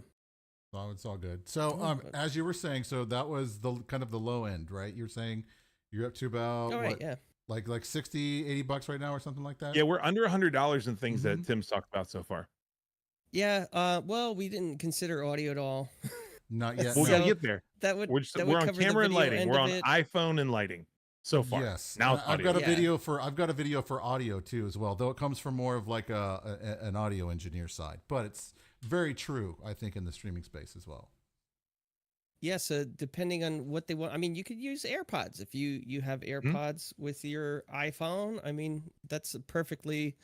Oh, it's all good. So, but- as you were saying, so that was the kind of the low end, right? You're saying you're up to about All right, yeah. like 60, 80 bucks right now or something like that? Yeah, we're under $100 in things Mhm. that Tim's talked about so far. Yeah, well, we didn't consider audio at all. Not yet. We'll no. gotta get there. That would We're, just, that we're would on cover the camera and video lighting. end We're of on it. iPhone and lighting so far. Yes. Now it's I've audio. got a Yeah. video for audio too as well, though it comes from more of like an audio engineer side, but it's very true, I think, in the streaming space as well. Yeah, so depending on what they want, I mean, you could use AirPods if you have AirPods with your iPhone. I mean, that's a perfectly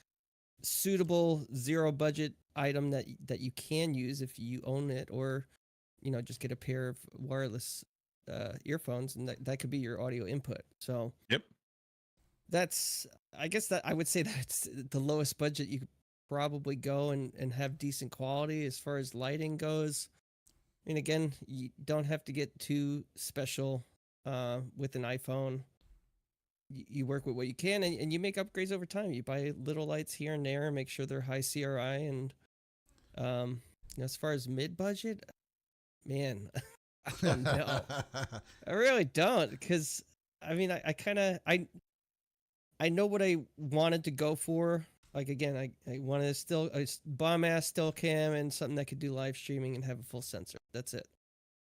suitable zero budget item that you can use if you own it, or just get a pair of wireless earphones, and that could be your audio input. So Yep. that's, I guess that I would say that's the lowest budget you could probably go and have decent quality as far as lighting goes. I mean, again, you don't have to get too special with an iPhone. You work with what you can, and you make upgrades over time. You buy little lights here and there, and make sure they're high CRI. And as far as mid-budget, man, I don't know. I really don't, because I mean, I know what I wanted to go for. Like, again, I wanted a bomb-ass still cam and something that could do live streaming and have a full sensor. That's it.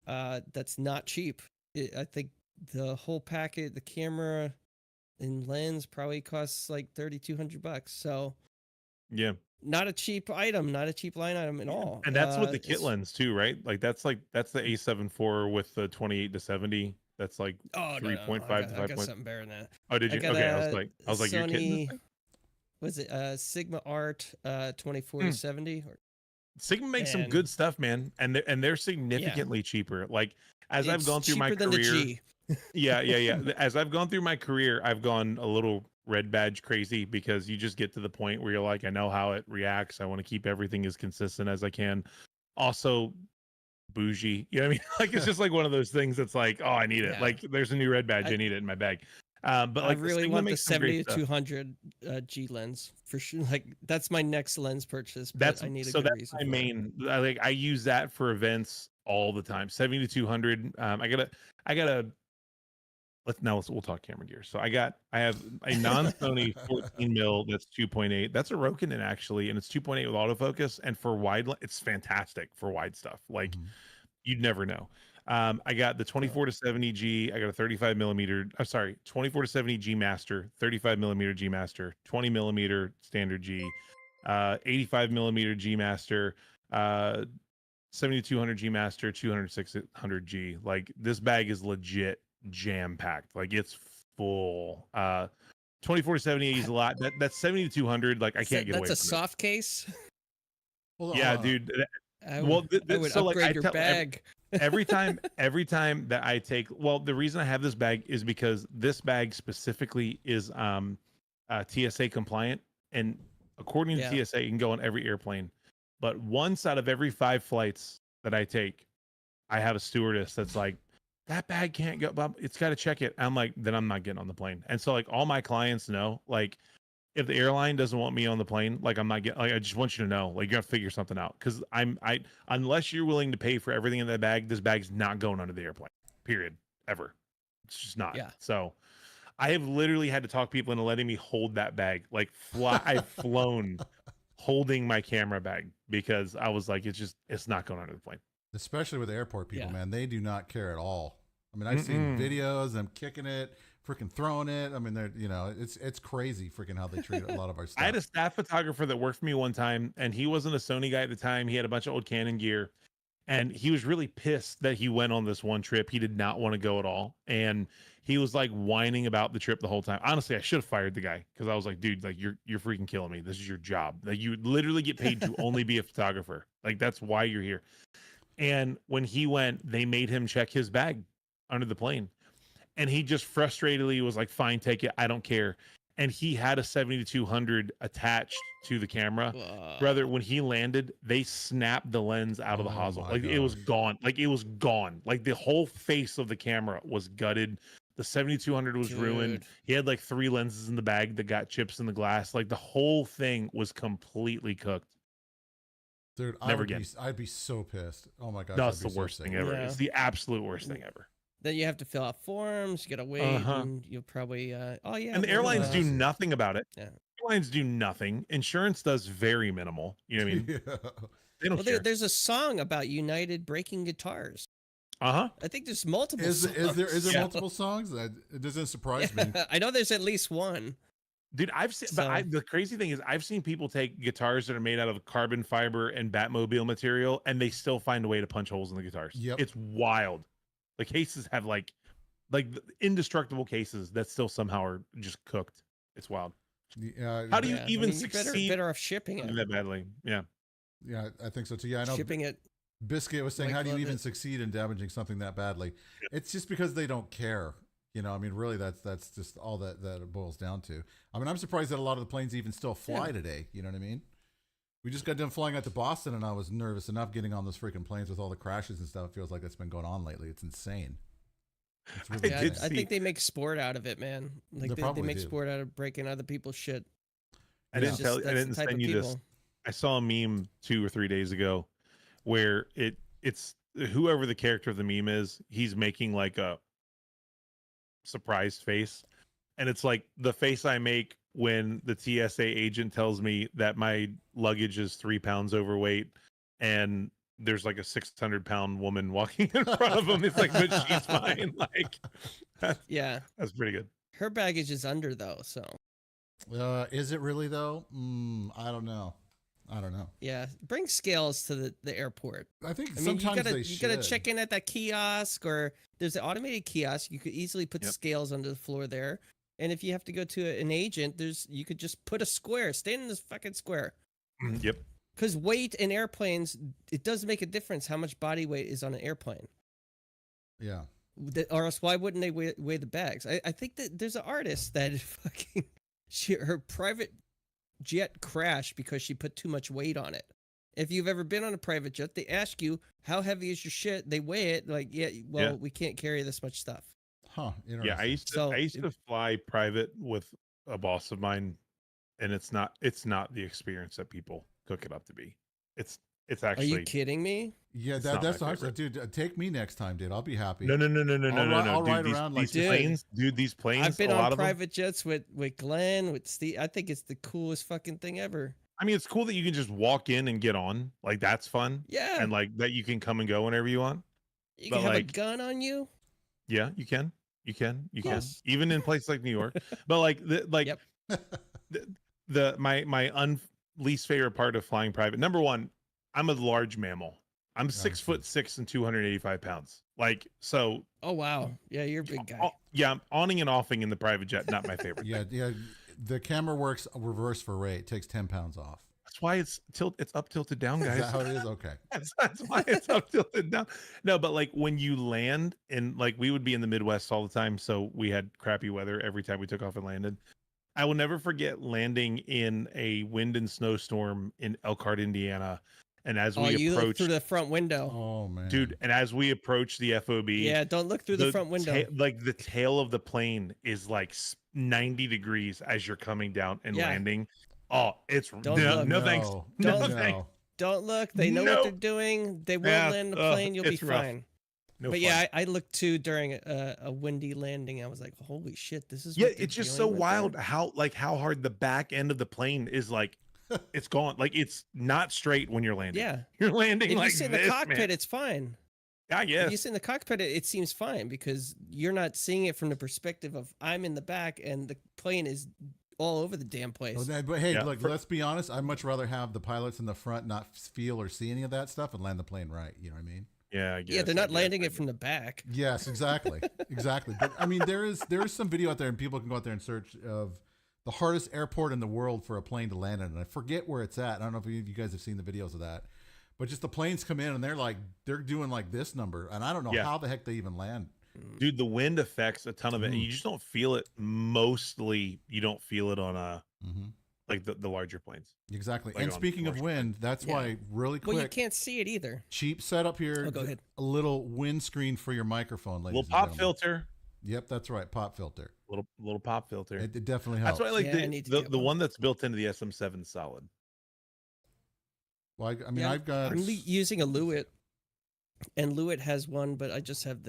That's not cheap. I think the whole packet, the camera and lens, probably costs like $3,200. So Yeah. not a cheap item, not a cheap line item at all. And that's with the kit it's- lens too, right? Like that's the A7 IV with the 28 to 70. That's like Oh, no, 3.5 I to got 5 point. something better than that. Oh, did you? got Okay, I a was like, you're kidding this Sony, thing? was it Sigma Art 24 to 70? Sigma makes some And- good stuff, man, and they're significantly cheaper. Like as I've It's gone through my cheaper than the career, G. yeah. As I've gone through my career, I've gone a little red badge crazy because you just get to the point where you're like, I know how it reacts. I want to keep everything as consistent as I can. Also, bougie, you know what I mean? Like it's just like one of those things that's like, oh, I need it. Yeah. Like there's a new red badge, I need it in my bag. But like I really Sigma want the makes some 70 great to stuff. 200 G lens for sure. Like that's my next lens purchase. But That's I need a so good that's reason my for it. main. I use that for events all the time. 70 to 200. We'll talk camera gear. So I have a non-Sony 14 mil that's 2.8. That's a Rokinon actually, and it's 2.8 with autofocus. And for wide, it's fantastic for wide stuff. Like Mhm. you'd never know. I got the 24 to 70 G. I got a 35 millimeter. 24 to 70 G Master, 35 millimeter G Master, 20 millimeter standard G, 85 millimeter G Master, 7200 G Master, 200 600 G. Like this bag is legit jam packed. Like it's full. 24 to 70 is a lot. That's 70 to 200. Like I can't get away That's a from soft case. Hold on, it. Yeah, hold on. dude. I Well, would, I would so, like, upgrade I your tell bag. every time that I take, well, the reason I have this bag is because this bag specifically is TSA compliant, and according Yeah. to TSA, you can go on every airplane, but once out of every 5 flights that I take, I have a stewardess that's like, that bag can't go, Bob, it's got to check it. I'm like, then I'm not getting on the plane. And so like all my clients know, like if the airline doesn't want me on the plane, like I'm not getting, like I just want you to know, like you gotta figure something out, because unless you're willing to pay for everything in that bag, this bag's not going under the airplane, period, ever. It's just not. Yeah. So I have literally had to talk people into letting me hold that bag, like I've flown holding my camera bag because I was like, it's not going under the plane. Especially with airport people, Yeah. man, they do not care at all. I mean, I've seen videos, them kicking it, freaking throwing it. I mean, they're, it's crazy freaking how they treat a lot of our stuff. I had a staff photographer that worked for me one time, and he wasn't a Sony guy at the time. He had a bunch of old Canon gear, And he was really pissed that he went on this one trip. He did not want to go at all. And he was like whining about the trip the whole time. Honestly, I should have fired the guy because I was like, dude, like you're freaking killing me. This is your job. Like you literally get paid to only be a photographer. Like that's why you're here. And when he went, they made him check his bag under the plane. And he just frustratedly was like, fine, take it. I don't care. And he had a 7200 attached to the camera. Brother, when he landed, they snapped the lens out of the hosel. Like it was gone. Like it was gone. Like the whole face of the camera was gutted. The 7200 was ruined. He had like 3 lenses in the bag that got chips in the glass. Like the whole thing was completely cooked. Dude, I'd be so pissed. Oh my god, that's the worst thing ever. It's the absolute worst thing ever. Then you have to fill out forms. You gotta wait, and you'll probably and the airlines do nothing about it. Yeah, airlines do nothing. Insurance does very minimal. You know what I mean? They don't care. There's a song about United breaking guitars. I think there's multiple. Is there multiple songs? It doesn't surprise me. I know there's at least one. Dude, I've seen, but the crazy thing is, I've seen people take guitars that are made out of carbon fiber and Batmobile material, and they still find a way to punch holes in the guitars. Yep. It's wild. The cases have like indestructible cases that still somehow are just cooked. It's wild. How do you even succeed? Better off shipping it that badly. Yeah. Yeah, I think so too. Yeah, I know. Shipping it. Biscuit was saying, how do you even succeed in damaging something that badly? It's just because they don't care. You know, I mean, really, that's just all that it boils down to. I mean, I'm surprised that a lot of the planes even still fly today. You know what I mean? We just got done flying out to Boston, and I was nervous enough getting on those freaking planes with all the crashes and stuff. It feels like that's been going on lately. It's insane. It's really I think they make sport out of it, man. Like they make sport out of breaking other people's shit. I didn't send you this. I saw a meme 2 or 3 days ago where it's whoever the character of the meme is, he's making like a surprised face, and it's like the face I make when the TSA agent tells me that my luggage is 3 pounds overweight and there's like a 600-pound woman walking in front of him. It's like, but she's fine. Like, that's pretty good. Her baggage is under though, so is it really though? I don't know. Yeah, bring scales to the airport. I think sometimes you gotta check in at that kiosk, or there's an automated kiosk. You could easily put scales under the floor there. And if you have to go to an agent, you could just put a square. Stand in this fucking square. Yep. Because weight in airplanes, it does make a difference how much body weight is on an airplane. Yeah. Or else why wouldn't they weigh the bags? I think that there's an artist that fucking her private jet crashed because she put too much weight on it. If you've ever been on a private jet, they ask you, how heavy is your shit? They weigh it like, we can't carry this much stuff. Huh. Yeah, I used to fly private with a boss of mine, and it's not the experience that people cook it up to be. It's actually. Are you kidding me? Yeah, that's what I said, dude. Take me next time, dude. I'll be happy. No. I'll ride around like these planes, dude. These planes. I've been on private jets with Glenn, with Steve. I think it's the coolest fucking thing ever. I mean, it's cool that you can just walk in and get on. Like that's fun. Yeah. And like that you can come and go whenever you want. You can have a gun on you. Yeah, you can. You can. Even in places like New York. But like my least favorite part of flying private. Number one, I'm a large mammal. I'm 6'6" and 285 pounds. Like, so. Oh, wow. Yeah, you're a big guy. Yeah, awning and offing in the private jet, not my favorite. Yeah. The camera works reverse for Ray. It takes 10 pounds off. That's why it's up tilted down, guys. Is that how it is? Okay. That's why it's up tilted down. No, but like when you land, and like we would be in the Midwest all the time, so we had crappy weather every time we took off and landed. I will never forget landing in a wind and snowstorm in Elkhart, Indiana. And as we approached through the front window, oh man, dude! And as we approach the FOB, don't look through the front window. Like the tail of the plane is like 90 degrees as you're coming down and landing. Oh, it's no thanks. Don't look. They know what they're doing. They will land the plane. You'll be fine. No but fun. yeah, I looked too during a windy landing. I was like, holy shit, this is it's just so wild how hard the back end of the plane is like. It's gone. Like it's not straight when you're landing. Yeah, you're landing. If like you sit in the cockpit, it's fine. I guess. If you sit in the cockpit, it seems fine because you're not seeing it from the perspective of I'm in the back and the plane is all over the damn place. But hey, Yeah, look, let's be honest. I'd much rather have the pilots in the front not feel or see any of that stuff and land the plane right. You know what I mean? Yeah, I guess, Yeah, they're not landing it from the back. Yes, exactly. Exactly. But I mean, there is some video out there, and people can go out there and search of the hardest airport in the world for a plane to land in. And I forget where it's at. I don't know if you guys have seen the videos of that. But just the planes come in and they're doing like this number. And I don't know how the heck they even land. Dude, the wind affects a ton of it. And you just don't feel it. Mostly, you don't feel it on like the larger planes. Exactly. Like and speaking of wind, that's why really quick. Well, you can't see it either. Cheap setup here. Oh, go ahead. A little windscreen for your microphone, ladies Little and pop gentlemen. filter. Yep, that's right. Pop filter. Little pop filter. It definitely helps. That's why I like I need to get the one that's built into the SM7 solid. Well, I mean, I've got. I'm using a Lewitt, and Lewitt has one, but I just have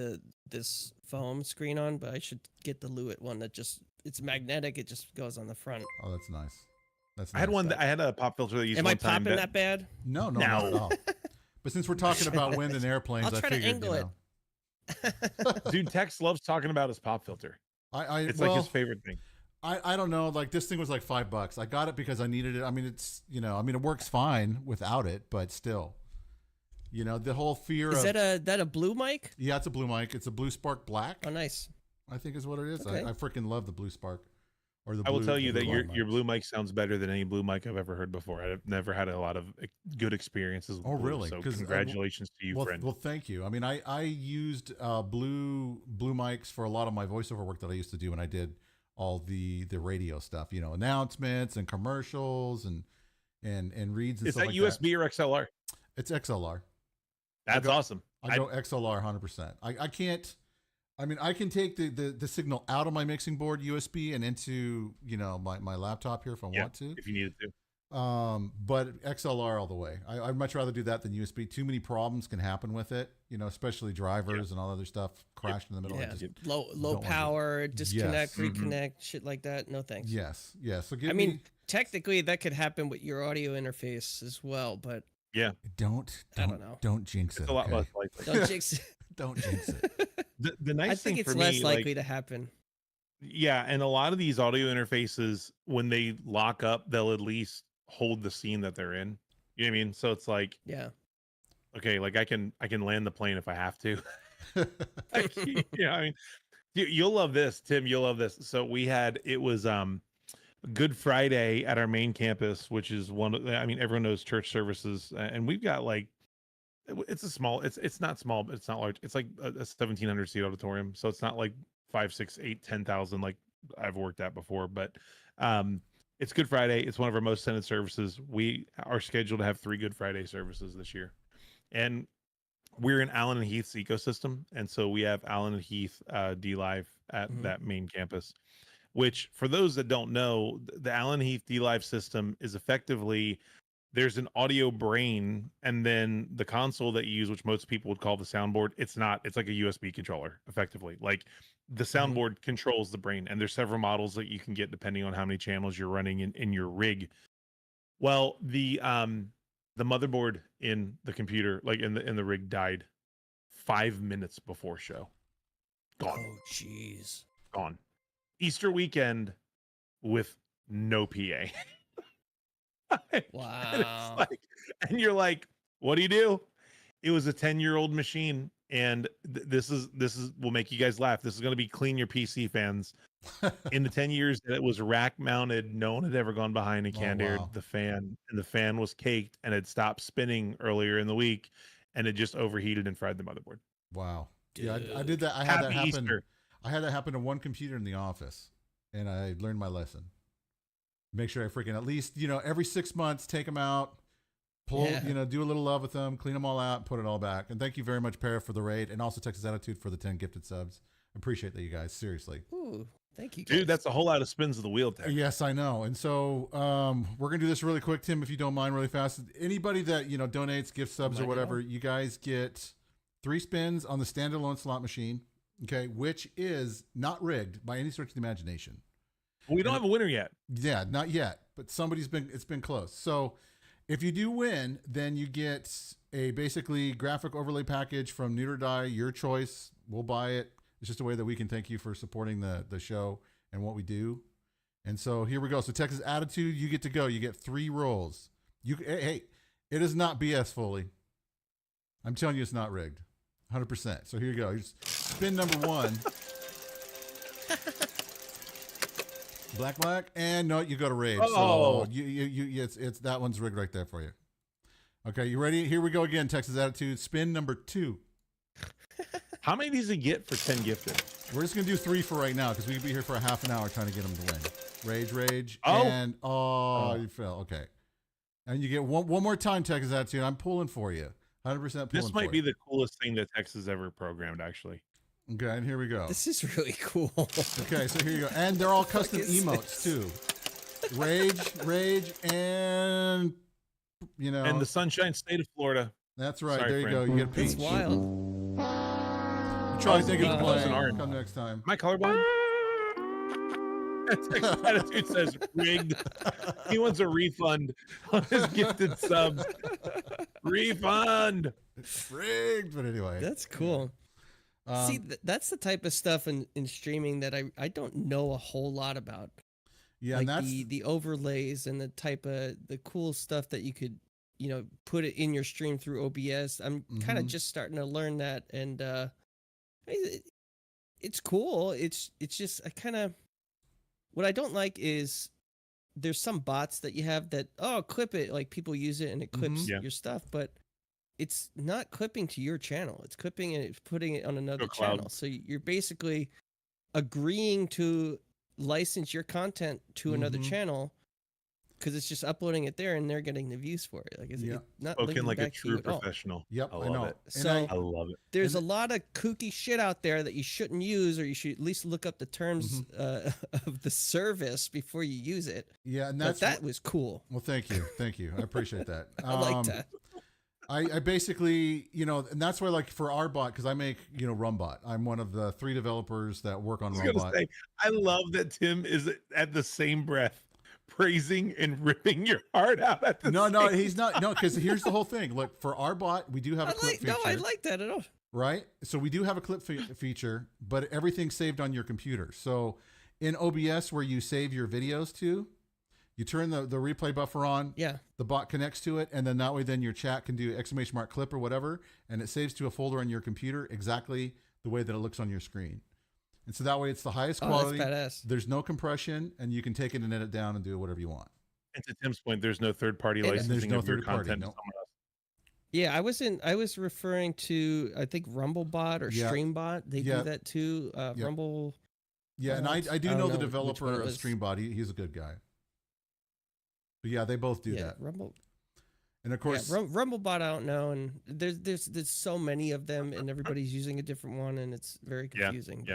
this foam screen on. But I should get the Lewitt one that it's magnetic. It just goes on the front. Oh, that's nice. That's I had nice. one. I had a pop filter that used Am one I time. popping that bad? No, No. not at all. But since we're talking about wind and airplanes, I'll try I to figured, angle it. Dude, Tex loves talking about his pop filter. It's well, like his favorite thing. I don't know. Like this thing was like $5. I got it because I needed it. I mean, it's it works fine without it, but still, the whole fear Is of that a blue mic? yeah, it's a blue mic. It's a Blue Spark Black. Oh, nice. I think is what it is. Okay. I freaking love the Blue Spark. Or the I will blue- tell you the that blue your mics. blue mic sounds better than any blue mic I've ever heard before. I've never had a lot of good experiences with Oh, blue, really? So 'Cause, congratulations to you, well, friend. Well, thank you. I mean, I used blue mics for a lot of my voiceover work that I used to do when I did all the radio stuff, announcements and commercials and reads and Is stuff that like USB or XLR? It's XLR. That's awesome. I go XLR 100%. I can't. I mean, I can take the signal out of my mixing board USB and into my laptop here if I want to. If you needed to. But XLR all the way. I'd much rather do that than USB. Too many problems can happen with it, especially drivers and all other stuff crashing in the middle. Yeah. I just Low don't wanna do power, disconnect, Yes. reconnect, shit like that. No thanks. Yes. So give I me. mean, technically that could happen with your audio interface as well, but Yeah. Don't I don't know. Don't jinx it. It's a lot okay? less likely. don't jinx it. Don't jinx it. The nice I think thing it's for less me, likely to happen. yeah, and a lot of these audio interfaces, when they lock up, they'll at least hold the scene that they're in. You know what I mean? So it's like, Yeah. okay, like I can land the plane if I have to. Like, I mean, you'll love this, Tim. You'll love this. So it was Good Friday at our main campus, which is everyone knows church services, and we've got like it's not small, but it's not large. It's like a 1,700 seat auditorium, so it's not like 5, 6, 8, 10,000 like I've worked at before. But it's Good Friday. It's one of our most attended services. We are scheduled to have 3 Good Friday services this year, and we're in Allen and Heath's ecosystem, and so we have Allen and Heath D Live at that main campus. Which, for those that don't know, the Allen Heath D Live system is effectively there's an audio brain, and then the console that you use, which most people would call the soundboard, it's not. It's like a USB controller, effectively. Like the soundboard controls the brain, and there's several models that you can get depending on how many channels you're running in your rig. Well, the motherboard in the computer, like in the rig, died 5 minutes before show. Gone. Oh, jeez. Gone. Easter weekend with no PA. Wow. And you're like, what do you do? It was a 10-year-old machine, and this is will make you guys laugh. This is going to be Clean Your PC fans. In the 10 years that it was rack mounted, no one had ever gone behind and canned aired the fan, and the fan was caked and had stopped spinning earlier in the week, and it just overheated and fried the motherboard. Wow. Dude. Yeah, I did that. I had that Happy happen. Easter. I had that happen to one computer in the office, and I learned my lesson. Make sure I freaking at least, every 6 months, take them out, pull, do a little love with them, clean them all out, put it all back. And thank you very much, Para, for the raid, and also Texas Attitude for the 10 gifted subs. Appreciate that, you guys. Seriously. Ooh, thank you, guys. Dude, that's a whole lot of spins of the wheel, Tech. Yes, I know. And so we're going to do this really quick, Tim, if you don't mind, really fast. Anybody that, donates, gift subs or whatever, you guys get 3 spins on the standalone slot machine, okay, which is not rigged by any stretch of the imagination. We don't have a winner yet. Yeah, not yet, but it's been close. So if you do win, then you get a basically graphic overlay package from Neuter Die, your choice. We'll buy it. It's just a way that we can thank you for supporting the show and what we do. And so here we go. So Texas Attitude, you get to go. You get 3 rolls. Hey, it is not BS fully. I'm telling you, it's not rigged, 100%. So here you go. Here's spin number 1. Black, and no, you go to rage. Oh. So it's that one's rigged right there for you. Okay, you ready? Here we go again. Texas Attitude, spin number 2. How many does he get for 10 gifted? We're just gonna do 3 for right now because we could be here for a half an hour trying to get him to win. Rage, Oh. and you fell. Okay, and you get one more time, Texas Attitude. I'm pulling for you, 100% pulling. This might be the coolest thing that Texas ever programmed, actually. Okay, and here we go. This is really cool. Okay, so here you go, and they're all custom emotes too. Rage, and And the Sunshine State of Florida. That's right. Sorry, there you friend. go. You get peach. That's wild. Try to think of Pink the plus plan. an orange. Come next time. My colorblind? Texas Attitude says rigged. He wants a refund on his gifted subs. Refund. Rigged, but anyway. That's cool. See, that's the type of stuff in streaming that I don't know a whole lot about. Yeah, like and that's the overlays and the type of the cool stuff that you could put it in your stream through OBS. I'm kind of just starting to learn that, and it's cool. It's just what I don't like is there's some bots that you have that clip it, like people use it and it clips your stuff, but it's not clipping to your channel. It's clipping and it's putting it on another channel. So you're basically agreeing to license your content to another channel because it's just uploading it there and they're getting the views for it. Like, it's not Spoken like a back to you true at all. professional. Yep, I I know. love it. So I love it. there's a lot of kooky shit out there that you shouldn't use, or you should at least look up the terms of the service before you use it. Yeah, and But that was cool. Well, thank you. I appreciate that. I like that. I basically, and that's why, like, for our bot, because I make, RUM-Bot. I'm one of the 3 developers that work on RUM-Bot. I love that Tim is at the same breath praising and ripping your heart out at the No, he's not. No, because here's the whole thing. Look, for our bot, we do have a clip feature. No, I like that at all. Right? So we do have a clip feature, but everything's saved on your computer. So in OBS, where you save your videos to, you turn the replay buffer on. Yeah. The bot connects to it, and then that way, then your chat can do ! Clip or whatever, and it saves to a folder on your computer exactly the way that it looks on your screen. And so that way, it's the highest quality. That's badass. There's no compression, and you can take it and edit down and do whatever you want. And to Tim's point, there's no third-party licensing there's no of your third-party, content. no. To someone else. Yeah, I was referring to, I think, RUM-Bot or StreamBot. They do that too. Rumble. Yeah, and I do know the don't know which one developer it of was. StreamBot. He's a good guy. But yeah, they both do that. Rumble. And of course, RumbleBot, I don't know, and there's so many of them, and everybody's using a different one, and it's very confusing.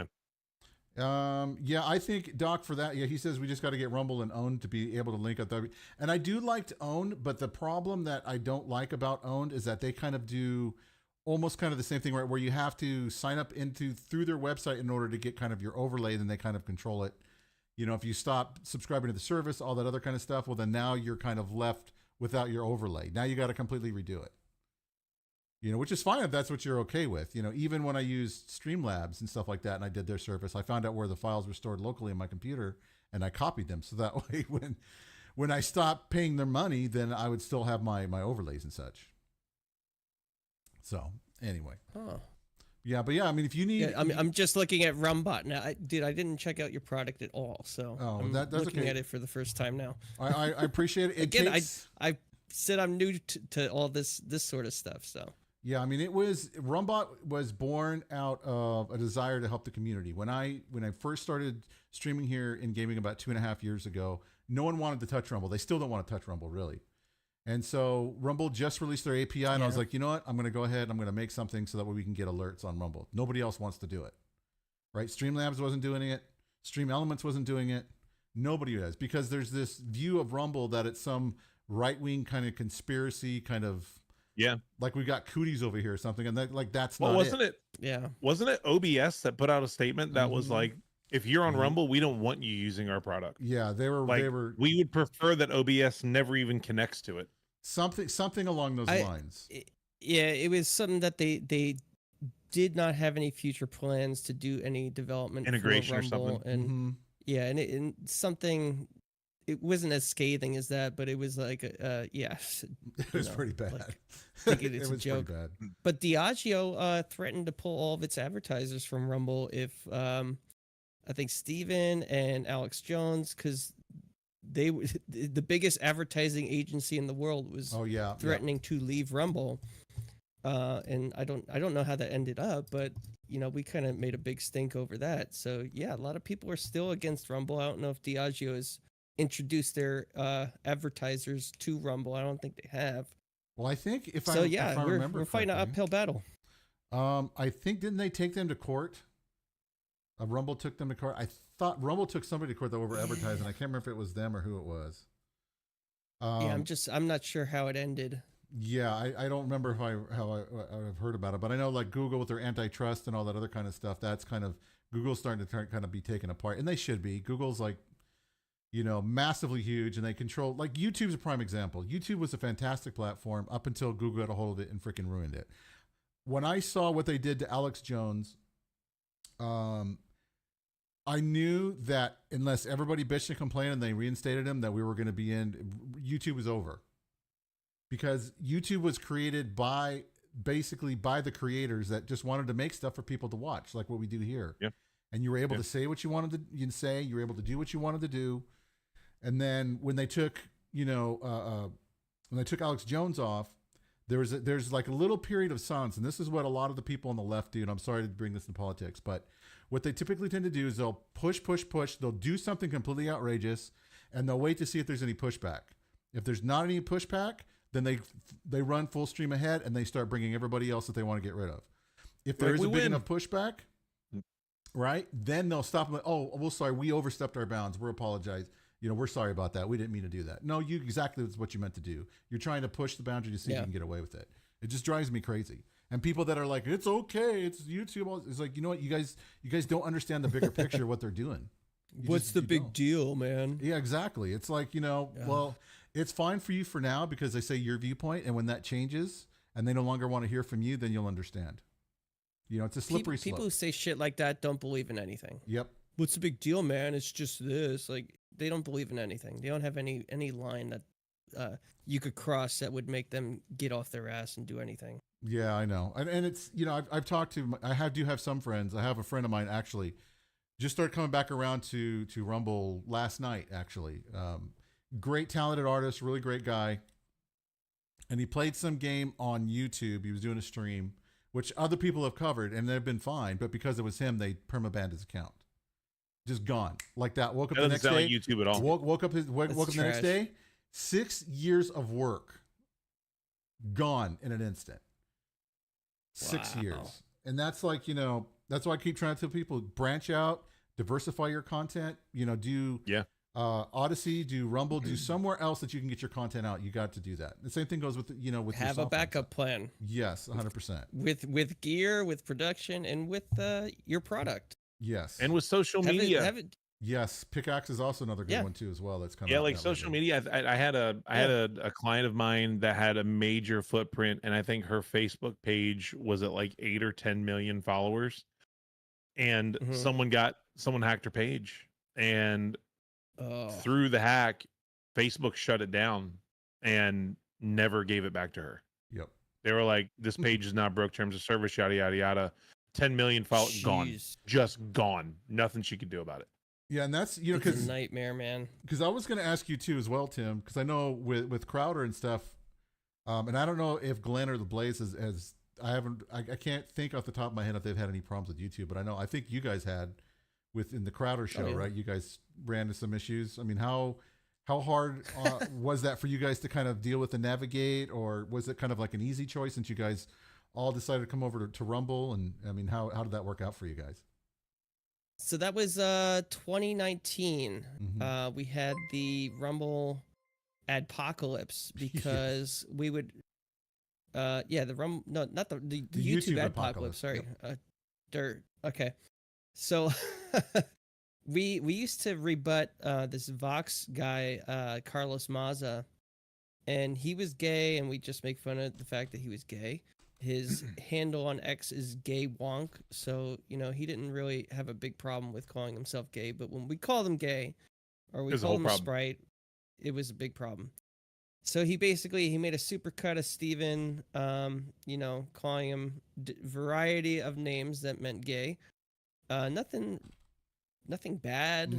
Yeah, I think Doc for that. Yeah, he says we just got to get Rumble and Owned to be able to link up. And I do like to Owned, but the problem that I don't like about Owned is that they kind of do almost kind of the same thing, right? Where you have to sign up through their website in order to get kind of your overlay, then they kind of control it. If you stop subscribing to the service, all that other kind of stuff, well, then now you're kind of left without your overlay. Now you got to completely redo it. Which is fine if that's what you're okay with. Even when I used Streamlabs and stuff like that, and I did their service, I found out where the files were stored locally in my computer, and I copied them. So that way, when I stopped paying their money, then I would still have my overlays and such. So anyway. Oh. Yeah, but I mean, if you need, I'm just looking at RUM-Bot now. I didn't check out your product at all, so I'm that's looking okay. at it for the first time now. I appreciate it. Again, I said I'm new to all this sort of stuff, so. Yeah, I mean, RUM-Bot was born out of a desire to help the community. When I first started streaming here in gaming about 2.5 years ago, no one wanted to touch Rumble. They still don't want to touch Rumble, really. And so Rumble just released their API, and I was like, you know what? I'm going to go ahead. I'm going to make something so that way we can get alerts on Rumble. Nobody else wants to do it, right? Streamlabs wasn't doing it. Stream Elements wasn't doing it. Nobody is, because there's this view of Rumble that it's some right-wing kind of conspiracy kind of, like we got cooties over here or something, and that's not wasn't it? Yeah, wasn't it OBS that put out a statement that was like, if you're on Rumble, we don't want you using our product. Yeah, they were. We would prefer that OBS never even connects to it. Something along those lines. It was something that they did not have any future plans to do any development integration for Rumble, or something. and Yeah, and something. It wasn't as scathing as that, but it was like, yeah, It was pretty bad. like, thinking it's It a was joke. pretty bad. But Diageo threatened to pull all of its advertisers from Rumble if I think Steven and Alex Jones, because they the biggest advertising agency in the world was Oh yeah, threatening to leave Rumble. And I don't know how that ended up, but we kind of made a big stink over that. So yeah, a lot of people are still against Rumble. I don't know if Diageo has introduced their advertisers to Rumble. I don't think they have. Well, I think if So I yeah, if I remember we're fighting an correctly, uphill battle. I think didn't they take them to court? Rumble took them to court. I thought Rumble took somebody to court though over advertising. I can't remember if it was them or who it was. Yeah, I'm not sure how it ended. Yeah, I don't remember how I've heard about it, but I know like Google with their antitrust and all that other kind of stuff. That's kind of Google's starting to kind of be taken apart, and they should be. Google's like, massively huge, and they control, like, YouTube's a prime example. YouTube was a fantastic platform up until Google got a hold of it and freaking ruined it. When I saw what they did to Alex Jones, I knew that unless everybody bitched and complained and they reinstated him, that we were going to be YouTube was over. Because YouTube was created basically by the creators that just wanted to make stuff for people to watch, like what we do here. Yeah. And you were able to say what you wanted to say, you were able to do what you wanted to do. And then when they took, Alex Jones off, there's like a little period of silence. And this is what a lot of the people on the left do. And I'm sorry to bring this in politics, but what they typically tend to do is they'll push. They'll do something completely outrageous and they'll wait to see if there's any pushback. If there's not any pushback, then they run full stream ahead and they start bringing everybody else that they want to get rid of. If there is a big enough pushback, right, then they'll stop and like, oh, well, sorry, we overstepped our bounds. We're apologize. We're sorry about that. We didn't mean to do that. No, exactly that's what you meant to do. You're trying to push the boundary to see if you can get away with it. It just drives me crazy. And people that are like, it's okay, it's YouTube. It's like, you know what, you guys don't understand the bigger picture of what they're doing. What's the big deal, man? Yeah, exactly. It's like, well, it's fine for you for now because they say your viewpoint, and when that changes and they no longer want to hear from you, then you'll understand. It's a slippery slope. People who say shit like that don't believe in anything. Yep. What's the big deal, man? It's just this. Like, they don't believe in anything. They don't have any line that you could cross that would make them get off their ass and do anything. Yeah, I know. And it's, I've talked to, do have some friends. I have a friend of mine actually just started coming back around to Rumble last night, actually. Great talented artist, really great guy. And he played some game on YouTube. He was doing a stream, which other people have covered and they've been fine. But because it was him, they permabanned his account. Just gone like that. Woke up the next day. Like YouTube at all. Woke up the next day. 6 years of work gone in an instant. 6 years. And that's like, that's why I keep trying to tell people, branch out, diversify your content, do Odyssey, do Rumble, do somewhere else that you can get your content out. You got to do that. The same thing goes with, with have a backup plan. Yes, 100%. With gear, with production, and with your product. Yes. And with social media. Yes, Pickaxe is also another good one too, as well. That's kind of like social media. I had a client of mine that had a major footprint, and I think her Facebook page was at like 8 or 10 million followers, and someone hacked her page, and through the hack, Facebook shut it down and never gave it back to her. Yep. They were like, "This page is not broke terms of service, yada yada yada." 10 million followers gone, just gone. Nothing she could do about it. Yeah, and that's it's a nightmare, man. Because I was going to ask you too as well, Tim. Because I know with Crowder and stuff, and I don't know if Glenn or the Blaze has I can't think off the top of my head if they've had any problems with YouTube, but I think you guys had within the Crowder show, right? You guys ran into some issues. I mean, how hard was that for you guys to kind of deal with and navigate, or was it kind of like an easy choice since you guys all decided to come over to Rumble? And I mean, how did that work out for you guys? So that was 2019. We had the Rumble adpocalypse because we would the Rumble, no, not the YouTube adpocalypse, sorry. Yep. Dirt. Okay. So we used to rebut this Vox guy, Carlos Maza, and he was gay, and we just make fun of the fact that he was gay. His handle on X is gay wonk, so he didn't really have a big problem with calling himself gay. But when we called him gay, or we There's a called whole him a problem. sprite, it was a big problem. So he made a supercut of Steven, calling him variety of names that meant gay. Nothing bad,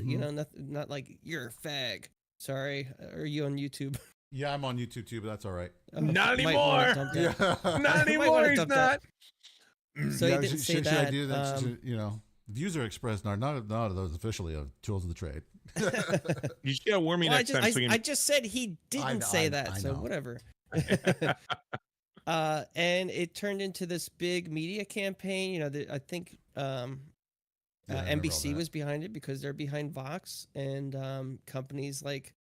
not like you're a fag. Sorry, are you on YouTube? Yeah, I'm on YouTube too, but that's all right. Not might wanna anymore. dump that. Yeah. Not You might anymore. wanna He's dump that. not. So he didn't say should that. I do that? Views are expressed, not of those officially of tools of the trade. You just gotta warn me Well, next time. So we I can... just said he didn't say that, I so know. whatever. And it turned into this big media campaign. I think Yeah, I remember all NBC that. was behind it because they're behind Vox, and companies like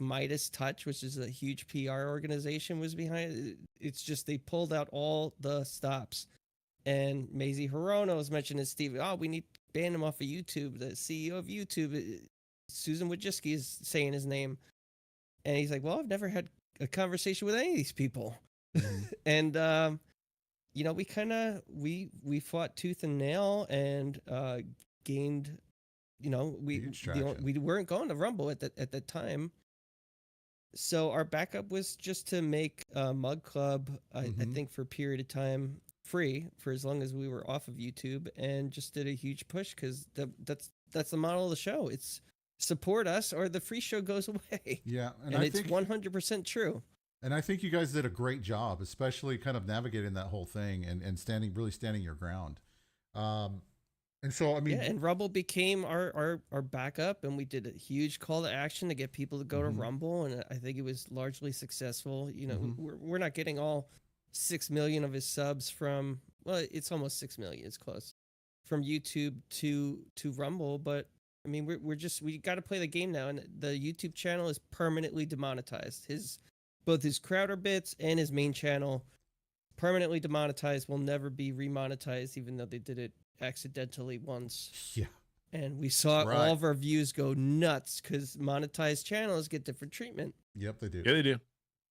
Midas Touch, which is a huge PR organization, was behind it. It's just they pulled out all the stops. And Mazie Hirono was mentioned as Steve. Oh, we need to ban him off of YouTube. The CEO of YouTube, Susan Wojcicki, is saying his name. And he's like, well, I've never had a conversation with any of these people. And, we fought tooth and nail and gained, Huge traction. we weren't going to Rumble at the time. So our backup was just to make Mug Club, I think, for a period of time free for as long as we were off of YouTube, and just did a huge push because that's the model of the show. It's support us or the free show goes away. Yeah, and it's 100% true. And I think you guys did a great job, especially kind of navigating that whole thing and standing your ground. And so, I mean, yeah, and Rumble became our backup, and we did a huge call to action to get people to go to Rumble, and I think it was largely successful. We're not getting all 6 million of his subs from, well, it's almost 6 million, it's close, from YouTube to Rumble, but I mean, we got to play the game now, and the YouTube channel is permanently demonetized. Both his Crowder bits and his main channel permanently demonetized, will never be remonetized, even though they did it accidentally once. yeah, And we saw all of our views go nuts because monetized channels get different treatment. yep, they do. Yeah, they do.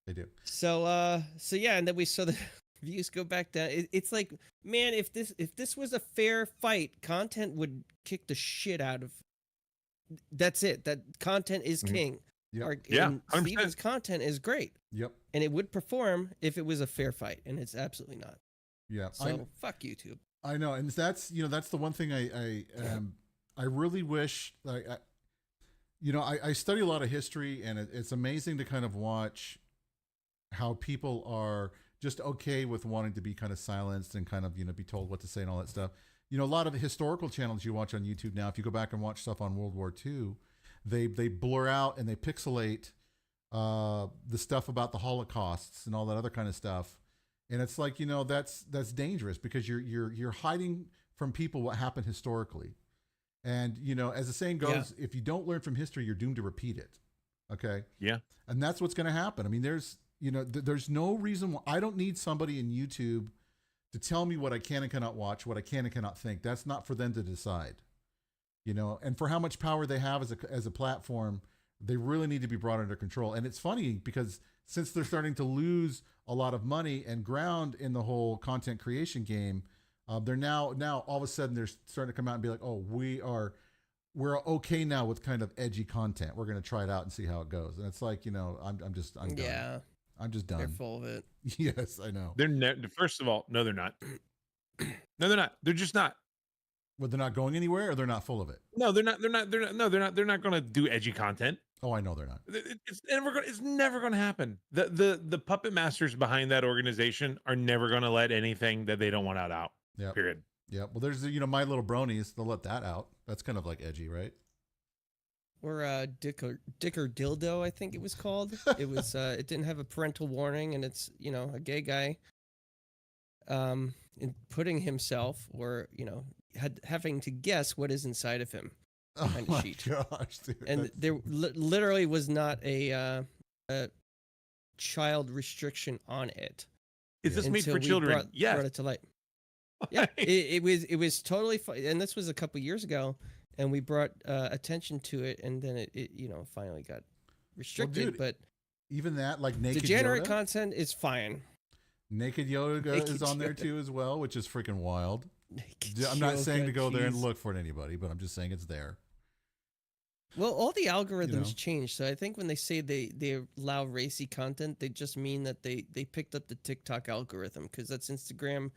They do. So yeah, and then we saw the views go back down. It's like, man, if this was a fair fight, content would kick the shit out of. That's it. That content is king. Yep. Yeah, and 100%. Steven's content is great. Yep. And it would perform if it was a fair fight, and it's absolutely not. Yeah. So fuck YouTube. I know, and that's that's the one thing I really wish I study a lot of history, and it's amazing to kind of watch how people are just okay with wanting to be kind of silenced and kind of be told what to say and all that stuff. A lot of the historical channels you watch on YouTube now, if you go back and watch stuff on World War II, they blur out and they pixelate the stuff about the Holocausts and all that other kind of stuff. And it's like, that's dangerous because you're hiding from people what happened historically. And, as the saying goes, if you don't learn from history, you're doomed to repeat it. Okay. Yeah. And that's what's going to happen. I mean, there's no reason why I don't need somebody in YouTube to tell me what I can and cannot watch, what I can and cannot think. That's not for them to decide, and for how much power they have as a platform, they really need to be brought under control. And it's funny because since they're starting to lose a lot of money and ground in the whole content creation game, they're now all of a sudden they're starting to come out and be like, oh, we're okay now with kind of edgy content. We're going to try it out and see how it goes. And it's like, I'm done. Yeah. I'm just done. They're full of it. Yes, I know. First of all, no, they're not. No, they're not. They're just not. Well, they're not going anywhere, or they're not full of it. No, they're not. They're not going to do edgy content. Oh, I know they're not. It's never going to happen. The puppet masters behind that organization are never going to let anything that they don't want out. Yeah. Period. Yeah. Well, there's My Little Bronies. They'll let that out. That's kind of like edgy, right? Or Dick or Dildo, I think it was called. It was it didn't have a parental warning, and it's a gay guy in putting himself or having to guess what is inside of him. Oh Kind of my sheet. gosh, dude. And there literally was not a child restriction on it. Is this made until for we children? brought Yes. it to light. Yeah, it was totally fun, and this was a couple years ago, and we brought attention to it, and then it finally got restricted. dude, but even that, like naked degenerate Yoda? content is fine. Naked Yoga Naked is on there Yoga. too as well, which is freaking wild. Naked I'm not saying to yoga, go there and jeez. look for it anybody, but I'm just saying it's there. Well, all the algorithms know. change. So I think when they say they allow racy content, they just mean that they picked up the TikTok algorithm, because that's Instagram.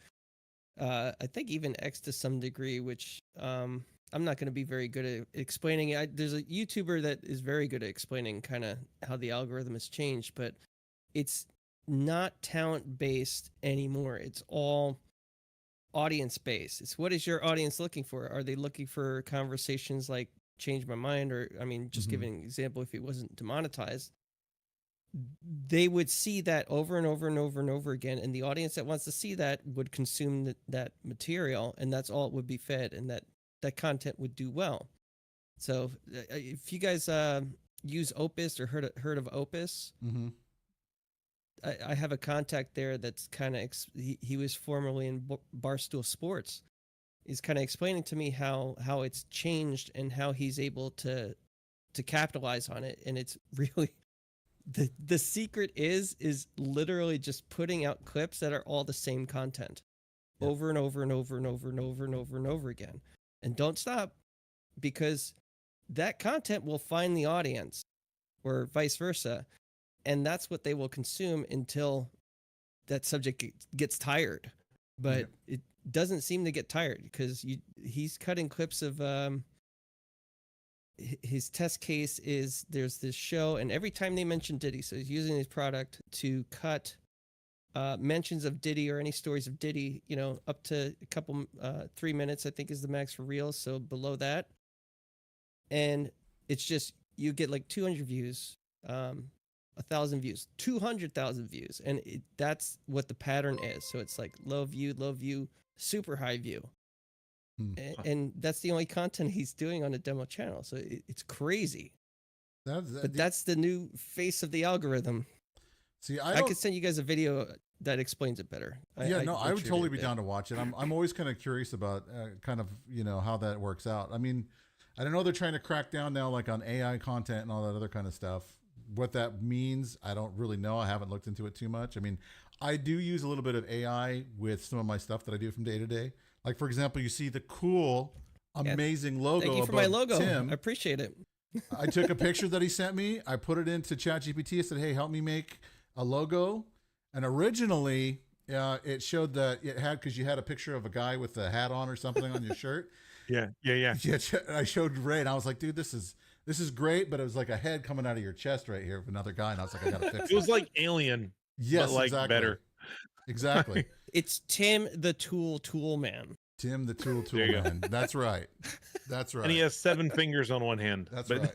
I think even X to some degree, which I'm not going to be very good at explaining it. There's a YouTuber that is very good at explaining kind of how the algorithm has changed, but it's not talent based anymore. It's all audience based. It's what is your audience looking for? Are they looking for conversations like change my mind? Or, I mean, just giving an example, if it wasn't demonetized, they would see that over and over and over and over again. And the audience that wants to see that would consume that material, and that's all it would be fed, and that content would do well. So if you guys use Opus or heard of Opus, I have a contact there that's kind of he was formerly in Barstool Sports. He's kind of explaining to me how it's changed and how he's able to capitalize on it. And it's really the secret is literally just putting out clips that are all the same content over and over and over and over and over and over and over again. And don't stop, because that content will find the audience, or vice versa. And that's what they will consume until that subject gets tired. But it doesn't seem to get tired, because he's cutting clips of his test case is there's this show, and every time they mention Diddy, so he's using his product to cut mentions of Diddy or any stories of Diddy, up to a couple 3 minutes, I think is the max for reels, so below that. And it's just, you get like 200 views, 1,000 views, 200,000 views, and that's what the pattern is. So it's like low view, super high view. And that's the only content he's doing on a demo channel. So it's crazy. But that's the new face of the algorithm. See, I could send you guys a video that explains it better. I would totally be down to watch it. I'm always kind of curious about kind of, how that works out. I mean, I don't know, they're trying to crack down now, like on AI content and all that other kind of stuff. What that means, I don't really know. I haven't looked into it too much. I mean, I do use a little bit of AI with some of my stuff that I do from day to day. Like, for example, you see the cool, amazing logo. Thank you for my logo. Tim. I appreciate it. I took a picture that he sent me. I put it into ChatGPT. I said, hey, help me make a logo. And originally, it showed that it had, because you had a picture of a guy with a hat on or something on your shirt. Yeah. I showed Ray, and I was like, dude, this is great, but it was like a head coming out of your chest right here of another guy, and I was like, I gotta fix it. It was like Alien, yes, but like exactly. better. Exactly. It's Tim the Tool Man. Tim the Tool Man. That's right. That's right. And he has 7 fingers on one hand. That's right.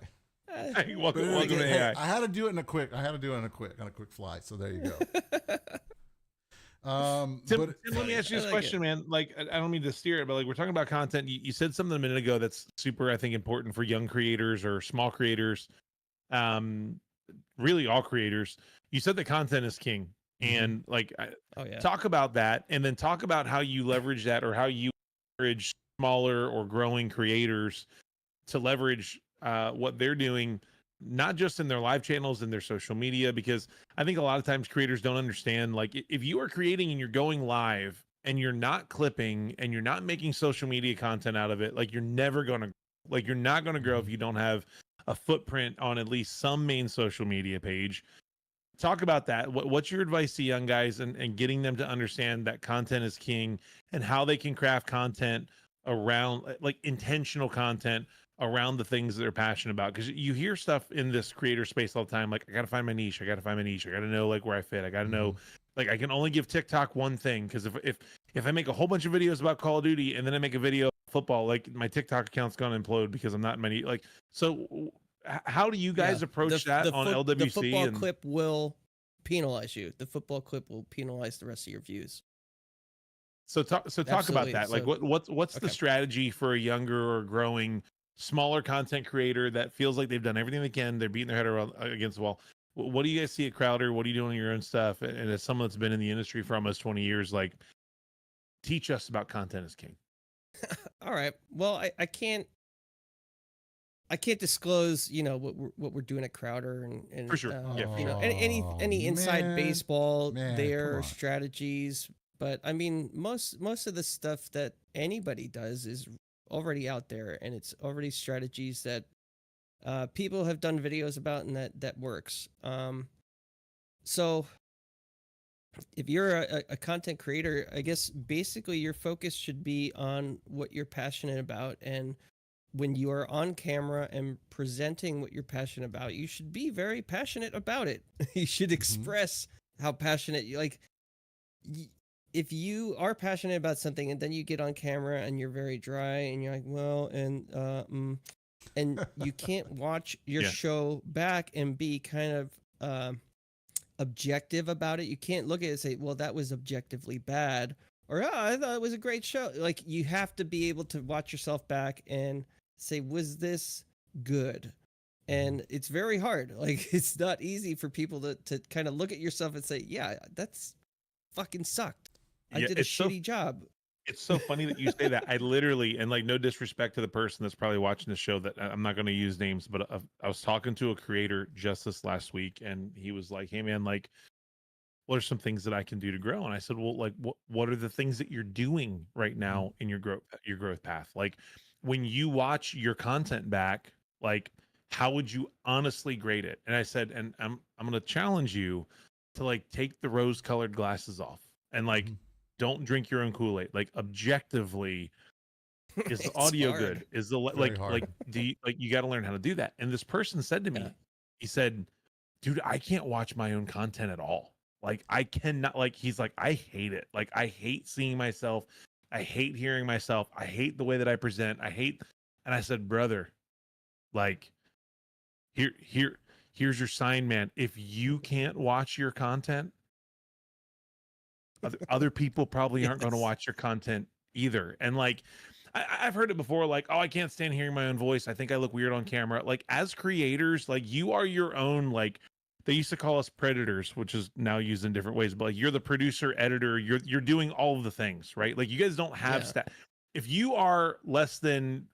Hey, welcome to Hey, AI. I had to do it on a quick fly. So there you go. Tim, let me ask you this question, man. Like, I don't mean to steer it, but like, we're talking about content. You said something a minute ago that's super, I think, important for young creators or small creators. Really all creators. You said that content is king. And like, talk about that, and then talk about how you leverage that, or how you encourage smaller or growing creators to leverage what they're doing, not just in their live channels and their social media, because I think a lot of times creators don't understand, like, if you are creating and you're going live and you're not clipping and you're not making social media content out of it, like, you're not going to grow if you don't have a footprint on at least some main social media page. Talk about that. What's your advice to young guys and getting them to understand that content is king, and how they can craft content around, like, intentional content around the things that they're passionate about? Because you hear stuff in this creator space all the time, like, I gotta find my niche, I gotta know like where I fit, I gotta know, like, I can only give TikTok one thing, because if I make a whole bunch of videos about Call of Duty and then I make a video of football, like, my TikTok account's gonna implode because I'm not many, like, so how do you guys approach that on LWC? The football clip will penalize you. The football clip will penalize the rest of your views. So talk about that. Like, what's the strategy for a younger or growing smaller content creator that feels like they've done everything they can, they're beating their head around against the wall? What do you guys see at Crowder? What are you doing in your own stuff? And as someone that's been in the industry for almost 20 years, like, teach us about content is king. All right. Well, I can't I can't disclose, what we're doing at Crowder and For sure. Yeah, for sure. any inside Man. baseball Man, their come on. strategies. But I mean, most of the stuff that anybody does is already out there, and it's already strategies that people have done videos about, and that works. So if you're a content creator, I guess basically your focus should be on what you're passionate about. And when you are on camera and presenting what you're passionate about, you should be very passionate about it. You should express how passionate you like. If you are passionate about something and then you get on camera and you're very dry and you're like, well, and you can't watch your Yeah. show back and be kind of objective about it. You can't look at it and say, well, that was objectively bad, or I thought it was a great show. Like, you have to be able to watch yourself back and say, was this good? And it's very hard. Like, it's not easy for people to kind of look at yourself and say, yeah, that's fucking sucked. I Yeah, did a it's so- shitty job. It's so funny that you say that. I literally, and like, no disrespect to the person that's probably watching the show, that I'm not going to use names, but I was talking to a creator just this last week, and he was like, hey man, like, what are some things that I can do to grow? And I said, well, like, what are the things that you're doing right now in your growth path? Like, when you watch your content back, like, how would you honestly grade it? And I said, and I'm going to challenge you to like take the rose colored glasses off and like, don't drink your own Kool-Aid. Like, objectively, is the It's audio hard. good? Is the Very hard. like do you, like, you got to learn how to do that. And this person said to me, Yeah. he said, dude, I can't watch my own content at all. Like, I cannot, like, he's like, I hate it. Like, I hate seeing myself. I hate hearing myself. I hate the way that I present. And I said, brother, like, here's your sign, man. If you can't watch your content, other people probably aren't going to Yes. watch your content either. And like, I've heard it before, like, oh, I can't stand hearing my own voice. I think I look weird on camera. Like, as creators, like, you are your own, like, they used to call us predators, which is now used in different ways, but like, you're the producer, editor, you're doing all of the things, right? Like, you guys don't have Yeah. stat. If you are less than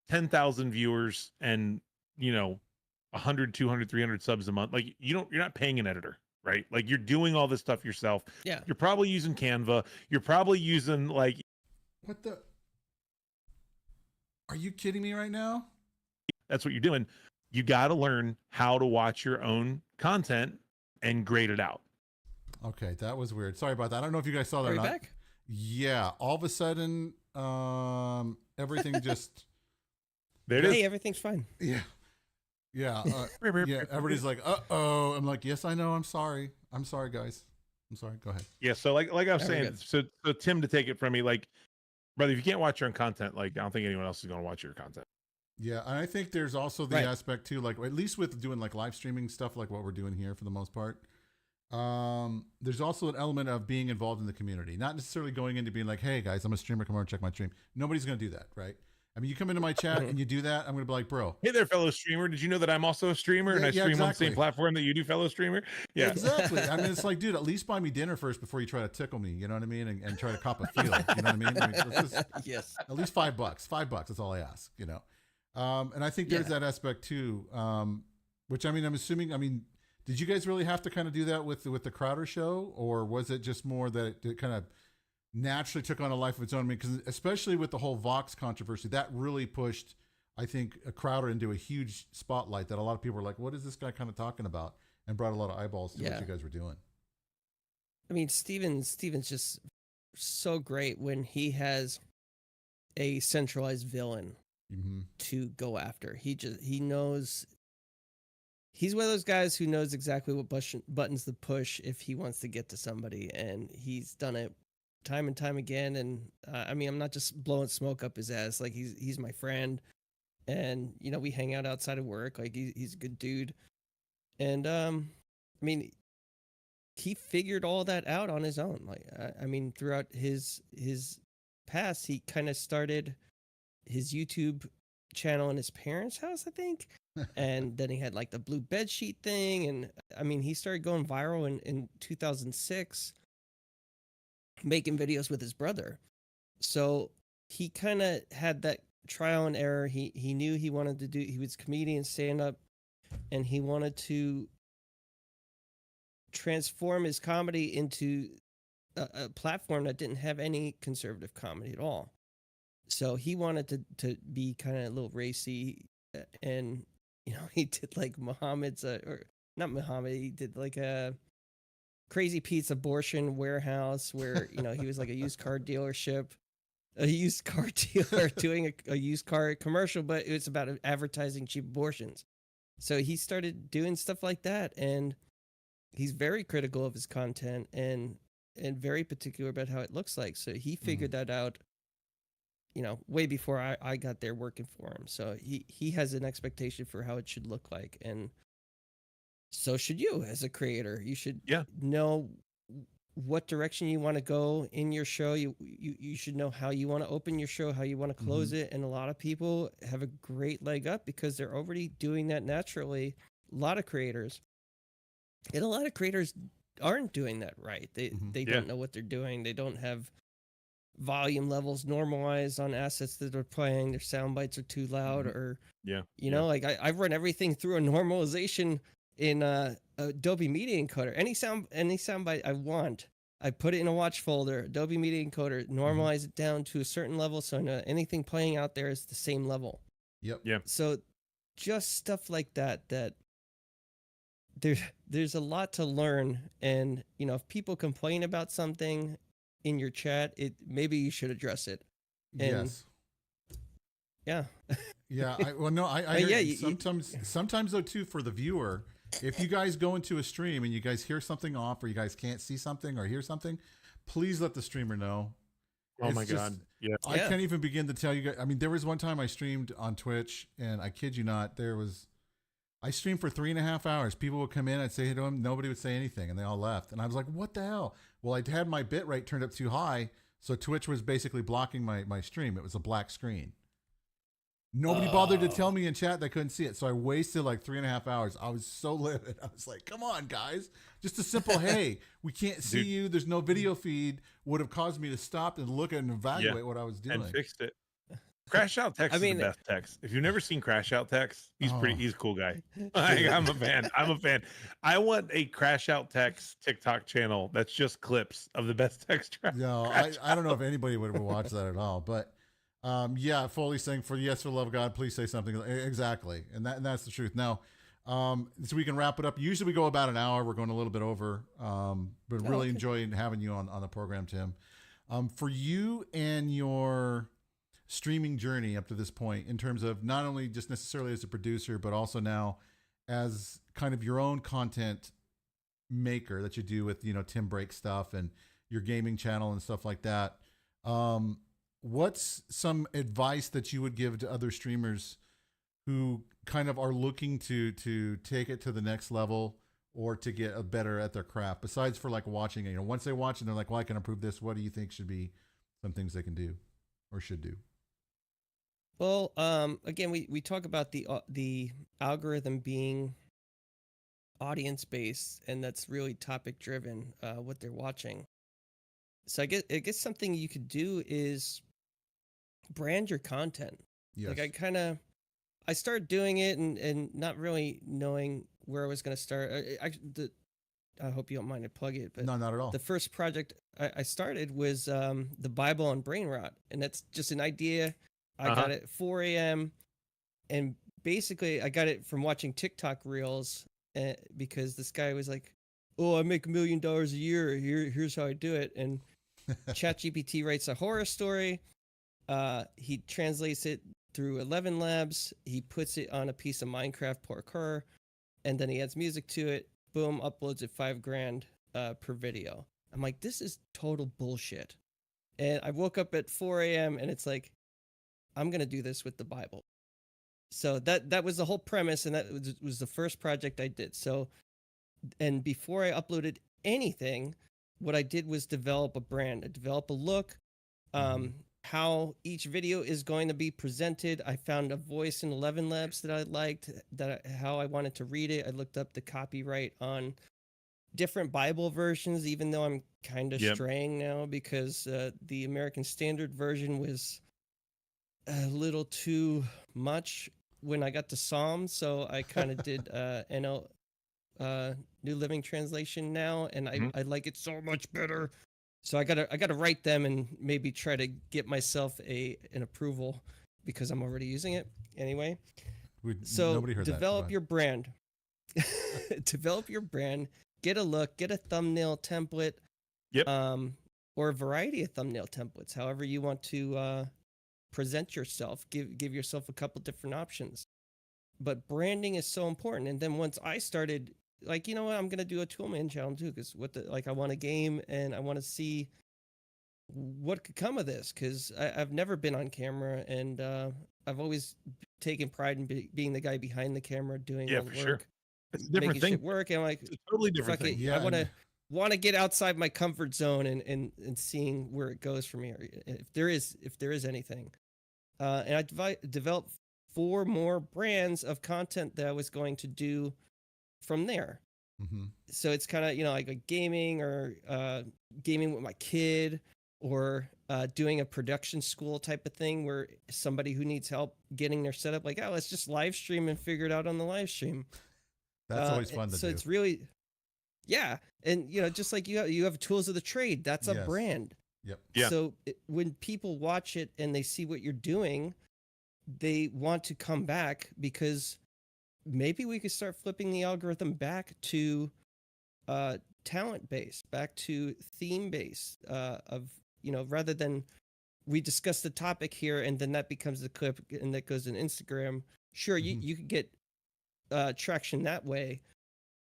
10,000 viewers and, 100, 200, 300 subs a month, like, you're not paying an editor, right? Like, you're doing all this stuff yourself. Yeah. You're probably using Canva. You're probably using, like, What the? Are you kidding me right now? that's what you're doing. You got to learn how to watch your own content and grade it out. Okay, that was weird. Sorry about that. I don't know if you guys saw that Are or we not. back? Yeah, all of a sudden, everything just There it is. Hey, everything's fine. yeah. Yeah, everybody's like, "Uh-oh." I'm like, "Yes, I know. I'm sorry. I'm sorry, guys. I'm sorry. Go ahead." Yeah. So like I was There we saying, go. so Tim, to take it from me, like, brother, if you can't watch your own content, like, I don't think anyone else is going to watch your content. Yeah, and I think there's also the Right. aspect too, like at least with doing like live streaming stuff, like what we're doing here for the most part. There's also an element of being involved in the community, not necessarily going into being like, "Hey guys, I'm a streamer. Come over and check my stream." Nobody's gonna do that, right? I mean, you come into my chat and you do that, I'm gonna be like, "Bro, Hey there, fellow streamer. Did you know that I'm also a streamer and I Yeah, stream on the exactly. same platform that you do, fellow streamer?" Yeah. exactly." I mean, it's like, dude, at least buy me dinner first before you try to tickle me. You know what I mean? And try to cop a feel. You know what I mean? Let's just- Yes. at least $5. $5. That's all I ask. You know. And I think there's Yeah. that aspect too. Which I mean, I'm assuming. I mean, did you guys really have to kind of do that with the Crowder show, or was it just more that it kind of naturally took on a life of its own? I mean, because especially with the whole Vox controversy, that really pushed, I think, a Crowder into a huge spotlight that a lot of people were like, "What is this guy kind of talking about?" and brought a lot of eyeballs to Yeah. what you guys were doing. I mean, Steven's just so great when he has a centralized villain Mm-hmm. to go after. He knows. He's one of those guys who knows exactly what buttons to push if he wants to get to somebody, and he's done it time and time again. And I mean, I'm not just blowing smoke up his ass. Like, he's my friend, and we hang out outside of work. Like, he's a good dude, and I mean, he figured all that out on his own. Like, I mean, throughout his past, he kind of started his YouTube channel in his parents' house, I think. And then he had like the blue bedsheet thing. And I mean, he started going viral in 2006, making videos with his brother. So he kind of had that trial and error. He knew he wanted to do. He was comedian, stand up, and he wanted to transform his comedy into a platform that didn't have any conservative comedy at all. So he wanted to be kind of a little racy, and he did like Muhammad's or not Muhammad. He did like a Crazy Pete's abortion warehouse where he was like a used car dealership, a used car dealer doing a used car commercial, but it was about advertising cheap abortions. So he started doing stuff like that, and he's very critical of his content and very particular about how it looks like. So he figured that out, way before I got there working for him. So he has an expectation for how it should look like, and so should you as a creator. You should know what direction you want to go in your show. You should know how you want to open your show, how you want to close it. And a lot of people have a great leg up because they're already doing that naturally. A lot of creators. And a lot of creators aren't doing that right. They don't know what they're doing. They don't have volume levels normalized on assets that they're playing. Their sound bites are too loud, or like I've run everything through a normalization in Adobe Media Encoder. Any sound bite I want, I put it in a watch folder, Adobe Media Encoder, normalize it down to a certain level so I know anything playing out there is the same level. Yep. So just stuff like that there's a lot to learn. And if people complain about something in your chat, maybe you should address it. And yes. I hear sometimes though too, for the viewer, if you guys go into a stream and you guys hear something off, or you guys can't see something or hear something, please let the streamer know. Oh my God. Yeah. I can't even begin to tell you guys. I mean, there was one time I streamed on Twitch, and I kid you not, I streamed for 3.5 hours. People would come in, I'd say hey to them, nobody would say anything, and they all left. And I was like, what the hell? Well, I had my bit rate turned up too high, so Twitch was basically blocking my stream. It was a black screen. Nobody bothered to tell me in chat they couldn't see it, so I wasted like 3.5 hours. I was so livid. I was like, come on, guys. Just a simple, hey, we can't see you. There's no video feed would have caused me to stop and look at and evaluate what I was doing. And fixed it. Crash Out Tex is the best Tex. If you've never seen Crash Out Tex, he's a cool guy. I'm a fan. I want a Crash Out Tex TikTok channel that's just clips of the best Tex tracks. No, I don't know if anybody would ever watch that at all, but Foley saying for the love of God, please say something. Exactly. And that's the truth. Now, so we can wrap it up. Usually we go about an hour. We're going a little bit over, but really enjoying having you on the program, Tim. For you and your streaming journey up to this point, in terms of not only just necessarily as a producer, but also now as kind of your own content maker that you do with, Tim Break stuff and your gaming channel and stuff like that. What's some advice that you would give to other streamers who kind of are looking to take it to the next level or to get better at their craft, besides for like watching it? Once they watch and they're like, well, I can improve this. What do you think should be some things they can do or should do? Well, again, we talk about the algorithm being audience based, and that's really topic driven, what they're watching. So I guess something you could do is brand your content. Yes. Like I started doing it and not really knowing where I was going to start. I hope you don't mind to plug it, but no, not at all. The first project I started was the Bible on brain rot, and that's just an idea. I got it at 4 a.m. and basically I got it from watching TikTok reels, because this guy was like, "Oh, I make $1 million a year. Here's how I do it." And ChatGPT writes a horror story. He translates it through 11 Labs. He puts it on a piece of Minecraft parkour, and then he adds music to it. Boom, uploads it $5,000 per video. I'm like, this is total bullshit. And I woke up at 4 a.m. and it's like, I'm gonna do this with the Bible. So that was the whole premise, and that was the first project I did. So, and before I uploaded anything, what I did was develop a brand, develop a look, how each video is going to be presented. I found a voice in 11 Labs that I liked, how I wanted to read it. I looked up the copyright on different Bible versions, even though I'm kind of straying now because the American Standard Version was a little too much when I got to Psalms, so I kind of did NL New Living Translation now, and I like it so much better. So I gotta write them and maybe try to get myself an approval because I'm already using it anyway. So nobody heard that. develop your brand. Develop your brand. Get a look. Get a thumbnail template. Yep. Or a variety of thumbnail templates. However you want to present yourself. Give yourself a couple different options. But branding is so important. And then once I started, like, you know what, I'm gonna do a Toolman channel too, because I want a game and I want to see what could come of this, because I've never been on camera, and I've always taken pride in being the guy behind the camera doing all the work. Sure. It's a different making thing. shit work, and I'm like, It's a totally different fuck thing. it, Yeah, I want to get outside my comfort zone and seeing where it goes from here, if there is anything. And I developed 4 more brands of content that I was going to do from there. Mm-hmm. So it's kind of, like a gaming, or gaming with my kid, or doing a production school type of thing where somebody who needs help getting their setup, like, oh, let's just live stream and figure it out on the live stream. That's always fun to do. So it's really, yeah. And, just like you have tools of the trade, that's a Yes. brand. Yep. Yeah. So when people watch it and they see what you're doing, they want to come back, because maybe we could start flipping the algorithm back to talent based, back to theme based, of, rather than we discuss the topic here and then that becomes the clip and that goes in Instagram. Sure, you could get traction that way,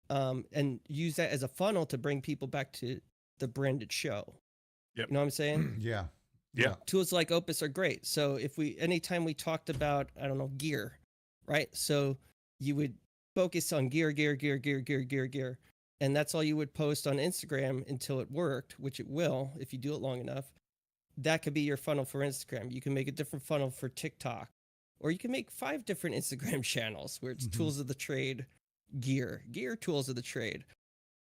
and use that as a funnel to bring people back to the branded show. Yep. You know what I'm saying? Yeah. Yeah. Tools like Opus are great. So anytime we talked about, I don't know, gear, right? So you would focus on gear. And that's all you would post on Instagram until it worked, which it will if you do it long enough. That could be your funnel for Instagram. You can make a different funnel for TikTok, or you can make 5 different Instagram channels where it's tools of the trade, gear tools of the trade,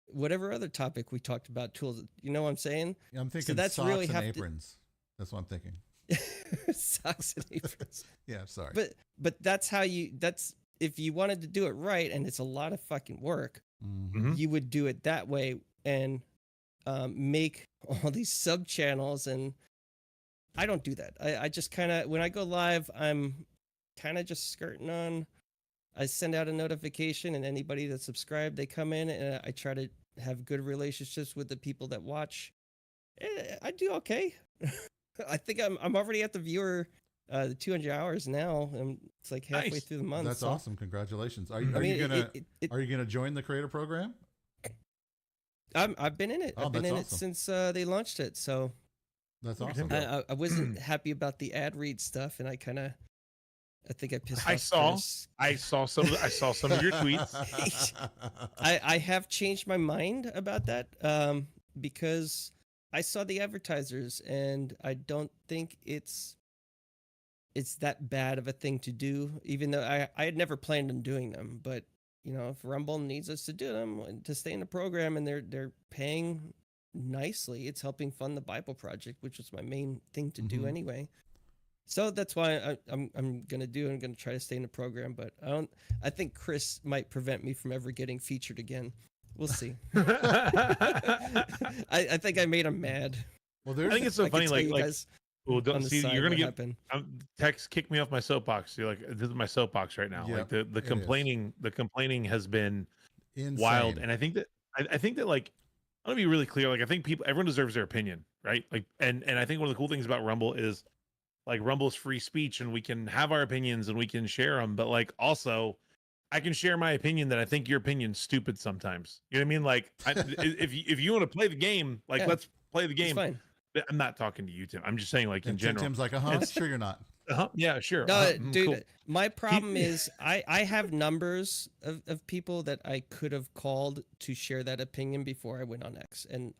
whatever other topic we talked about, tools. You know what I'm saying? Yeah, I'm thinking So that's socks really and have to- aprons. That's what I'm thinking. Socks and aprons. Yeah, sorry. But that's if you wanted to do it right, and it's a lot of fucking work, you would do it that way, and make all these sub channels. And I don't do that. I just kind of, when I go live, I'm kind of just skirting on. I send out a notification, and anybody that's subscribed, they come in, and I try to have good relationships with the people that watch. I do okay. I think I'm already at the viewer, the 200 hours now, and it's like halfway Nice. through the month. That's so. awesome. Congratulations. Are you gonna join the creator program? I've been in it. Oh, I've been that's in it awesome. since they launched it. So That's awesome. I wasn't happy about the ad read stuff, and I think I pissed I off saw Chris. I saw some of your tweets. I have changed my mind about that, because I saw the advertisers, and I don't think it's that bad of a thing to do, even though I had never planned on doing them. But if Rumble needs us to do them, to stay in the program, and they're paying nicely, it's helping fund the Bible Project, which was my main thing to do anyway. So that's why I'm gonna do. I'm gonna try to stay in the program, but I think Chris might prevent me from ever getting featured again. We'll see. I think I made him mad. Well, I think it's so funny. Like, well, on don't the see. side You're gonna what get happened. text kick me off my soapbox. You're like, this is my soapbox right now. Yeah, like the it complaining has been insane. wild, and I think that like, I want to be really clear. Like, I think everyone deserves their opinion, right? Like, and I think one of the cool things about Rumble is, like, Rumble's free speech, and we can have our opinions and we can share them. But like, also, I can share my opinion that I think your opinion's stupid sometimes. You know what I mean? Like, if you want to play the game, like, Yeah, let's play the It's game. fine. I'm not talking to you, Tim. I'm just saying, like, in And general. Tim's like, sure you're not. Yeah, sure. No, dude, Cool. my problem is I have numbers of people that I could have called to share that opinion before I went on X. And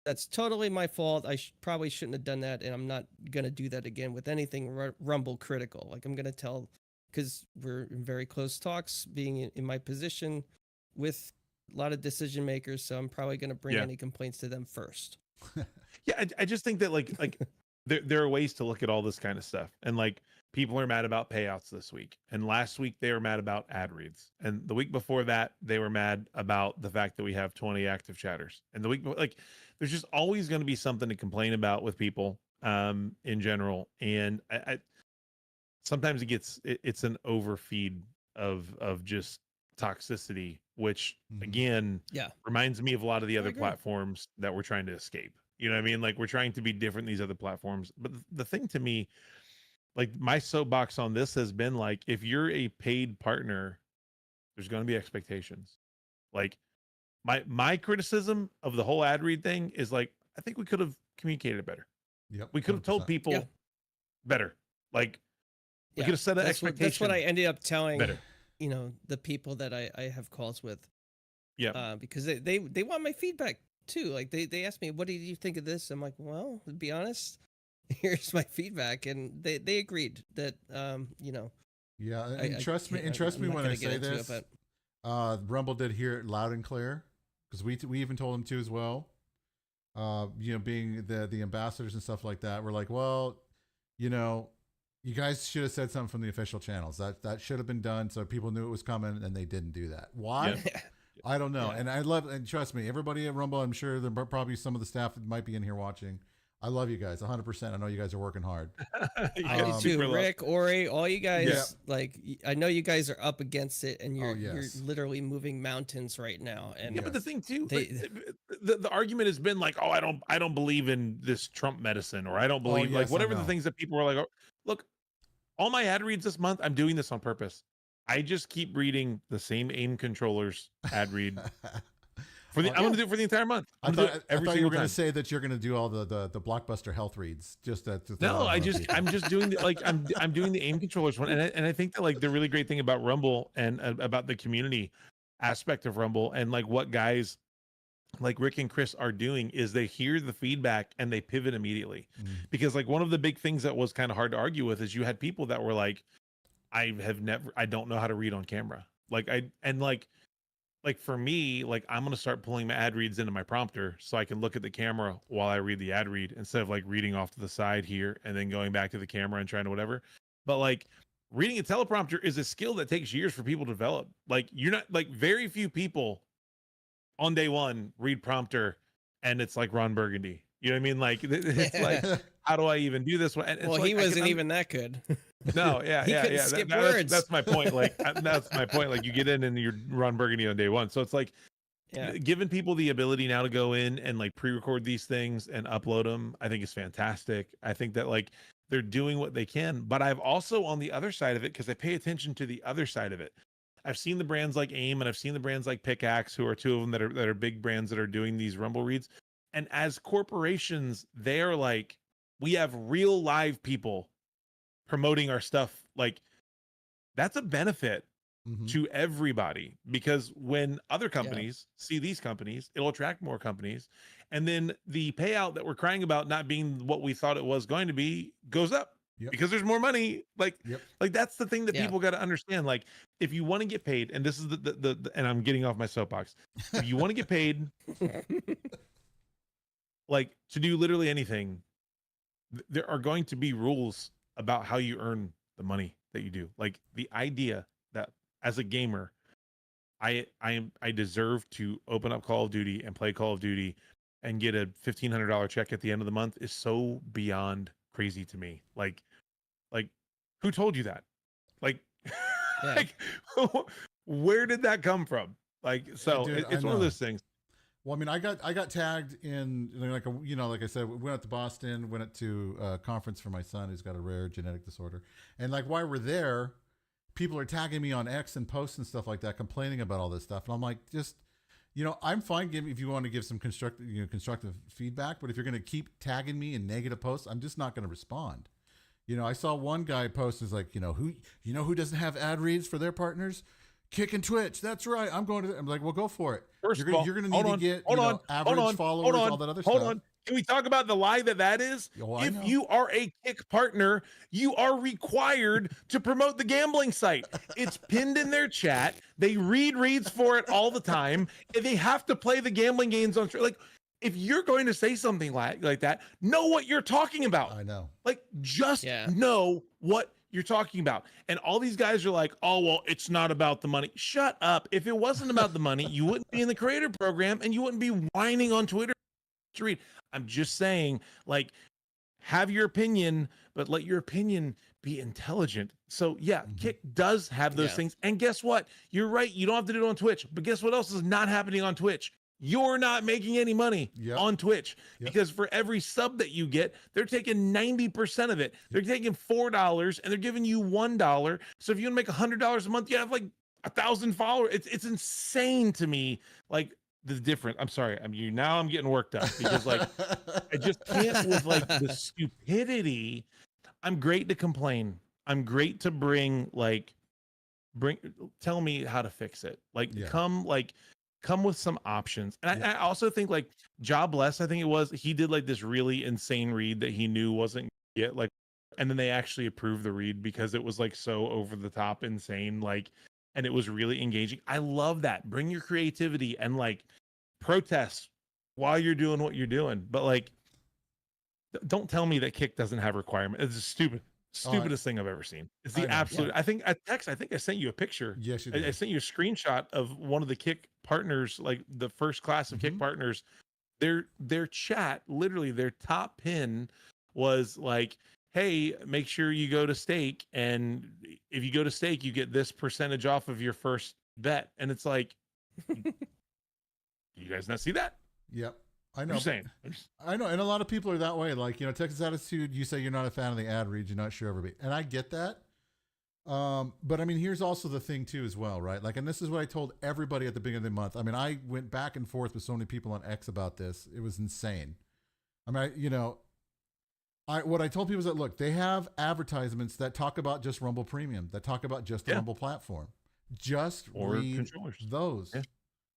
that's totally my fault. I probably shouldn't have done that. And I'm not going to do that again with anything Rumble critical. Like, I'm going to tell, because we're in very close talks, being in my position with a lot of decision makers. So I'm probably going to bring any complaints to them first. Yeah, I just think that like there are ways to look at all this kind of stuff. And like, people are mad about payouts this week, and last week they were mad about ad reads, and the week before that they were mad about the fact that we have 20 active chatters, and the week like, there's just always going to be something to complain about with people in general. And I sometimes it's an overfeed of just toxicity, which again reminds me of a lot of the other platforms that we're trying to escape. You know what I mean? Like, we're trying to be different than these other platforms. But the thing to me, like, my soapbox on this has been like, if you're a paid partner, there's going to be expectations. Like, my criticism of the whole ad read thing is like, I think we could have communicated better. Yep, we could have told people better. Like, we could have set an expectation. That's what I ended up telling the people that I have calls with. Yeah. Because they want my feedback too. Like, they asked me, what did you think of this? I'm like, well, to be honest, here's my feedback. And they agreed that, Yeah. And trust me when I say this, Rumble did hear it loud and clear, because we even told them to as well. Being the ambassadors and stuff like that, we're like, well, you guys should have said something from the official channels. That should have been done so people knew it was coming, and they didn't do that. Why? Yeah. I don't know. Yeah. And trust me, everybody at Rumble, I'm sure there are probably some of the staff that might be in here watching. I love you guys 100%. I know you guys are working hard. I do too. Rick, Ori, all you guys, like, I know you guys are up against it, and you're literally moving mountains right now. And but the thing too, the argument has been like, oh, I don't believe in this Trump medicine, or I don't believe like whatever the things that people were like, oh, look, all my ad reads this month, I'm doing this on purpose. I just keep reading the same AIM controllers ad read. I'm going to do it for the entire month. I thought you were going to say that you're going to do all the blockbuster health reads. No, I'm just doing I'm doing the AIM controllers one, and I think that like the really great thing about Rumble and about the community aspect of Rumble, and like what guys like Rick and Chris are doing, is they hear the feedback and they pivot immediately. Because like one of the big things that was kind of hard to argue with is you had people that were like, I don't know how to read on camera. Like for me, like I'm going to start pulling my ad reads into my prompter so I can look at the camera while I read the ad read, instead of like reading off to the side here and then going back to the camera and trying to whatever. But like reading a teleprompter is a skill that takes years for people to develop. Like, you're not, like, very few people on day one read prompter and it's like Ron Burgundy. You know what I mean? Like, it's like, how do I even do this one? And well, like, he wasn't even that good. No, yeah, he couldn't skip words. That's my point. Like, that's my point. Like, you get in and you're Ron Burgundy on day one. So it's like, giving people the ability now to go in and like pre-record these things and upload them, I think is fantastic. I think that like they're doing what they can. But I've also, on the other side of it, because I pay attention to the other side of it, I've seen the brands like AIM and I've seen the brands like Pickaxe, who are two of them that are big brands that are doing these Rumble reads. And as corporations, they are like, we have real live people promoting our stuff. Like, that's a benefit to everybody, because when other companies see these companies, it'll attract more companies. And then the payout that we're crying about not being what we thought it was going to be goes up because there's more money. Like, like that's the thing that people got to understand. Like, if you want to get paid, and this is the and I'm getting off my soapbox. If you want to get paid, like, to do literally anything, there are going to be rules about how you earn the money that you do. Like, the idea that as a gamer, I deserve to open up Call of Duty and play Call of Duty and get a $1,500 check at the end of the month is so beyond crazy to me. Like who told you that? Like, like where did that come from? Like, so Dude, it's one of those things. Well, I mean, I got tagged in, like, like I said, we went up to Boston, went up to a conference for my son who's got a rare genetic disorder. And like, while we're there, people are tagging me on X and posts and stuff like that, complaining about all this stuff. And I'm like, just, I'm fine if you want to give some constructive feedback, but if you're going to keep tagging me in negative posts, I'm just not going to respond. I saw one guy post is like, who doesn't have ad reads for their partners? Kick and Twitch. That's right. I'm like, well, go for it. You're going to need to get average followers, all that other stuff. Hold on. Can we talk about the lie that is? If you are a Kick partner, you are required to promote the gambling site. It's pinned in their chat. They read reads for it all the time. And they have to play the gambling games on. Like, if you're going to say something like that, know what you're talking about. I know. Like, just know what you're talking about. And all these guys are like, oh, well, it's not about the money. Shut up. If it wasn't about the money, you wouldn't be in the creator program and you wouldn't be whining on Twitter to read. I'm just saying, like, have your opinion, but let your opinion be intelligent. So yeah, Kick does have those things. And guess what? You're right. You don't have to do it on Twitch, but guess what else is not happening on Twitch? You're not making any money on Twitch because for every sub that you get, they're taking 90% of it. They're taking $4 and they're giving you $1. So if you want to make $100 a month, you have like 1,000 followers. It's insane to me. Like the difference. I'm sorry. I'm getting worked up because like I just can't with like the stupidity. I'm great to complain. I'm great to tell me how to fix it. Like come with some options. And I also think like Jobless, I think it was, he did like this really insane read that he knew wasn't yet like, and then they actually approved the read because it was like so over the top insane, like, and it was really engaging. I love that. Bring your creativity and like protest while you're doing what you're doing. But like, don't tell me that Kick doesn't have requirements. It's the stupidest thing I've ever seen. It's the absolute. I think I sent you a picture. Yes, you did. I sent you a screenshot of one of the Kick partners, like the first class of Kick partners. Their chat, literally their top pin was like, hey, make sure you go to stake, and if you go to stake, you get this percentage off of your first bet. And it's like, you guys not see that? Yep. I know. I'm saying. I know. And a lot of people are that way. Like, Texas Attitude, you say you're not a fan of the ad reads, you're not sure everybody. And I get that. But I mean, here's also the thing too, as well, right? Like, and this is what I told everybody at the beginning of the month. I mean, I went back and forth with so many people on X about this. It was insane. I mean, what I told people is that, look, they have advertisements that talk about just Rumble Premium, that talk about just the Rumble platform. Just read controllers. Those. Yeah.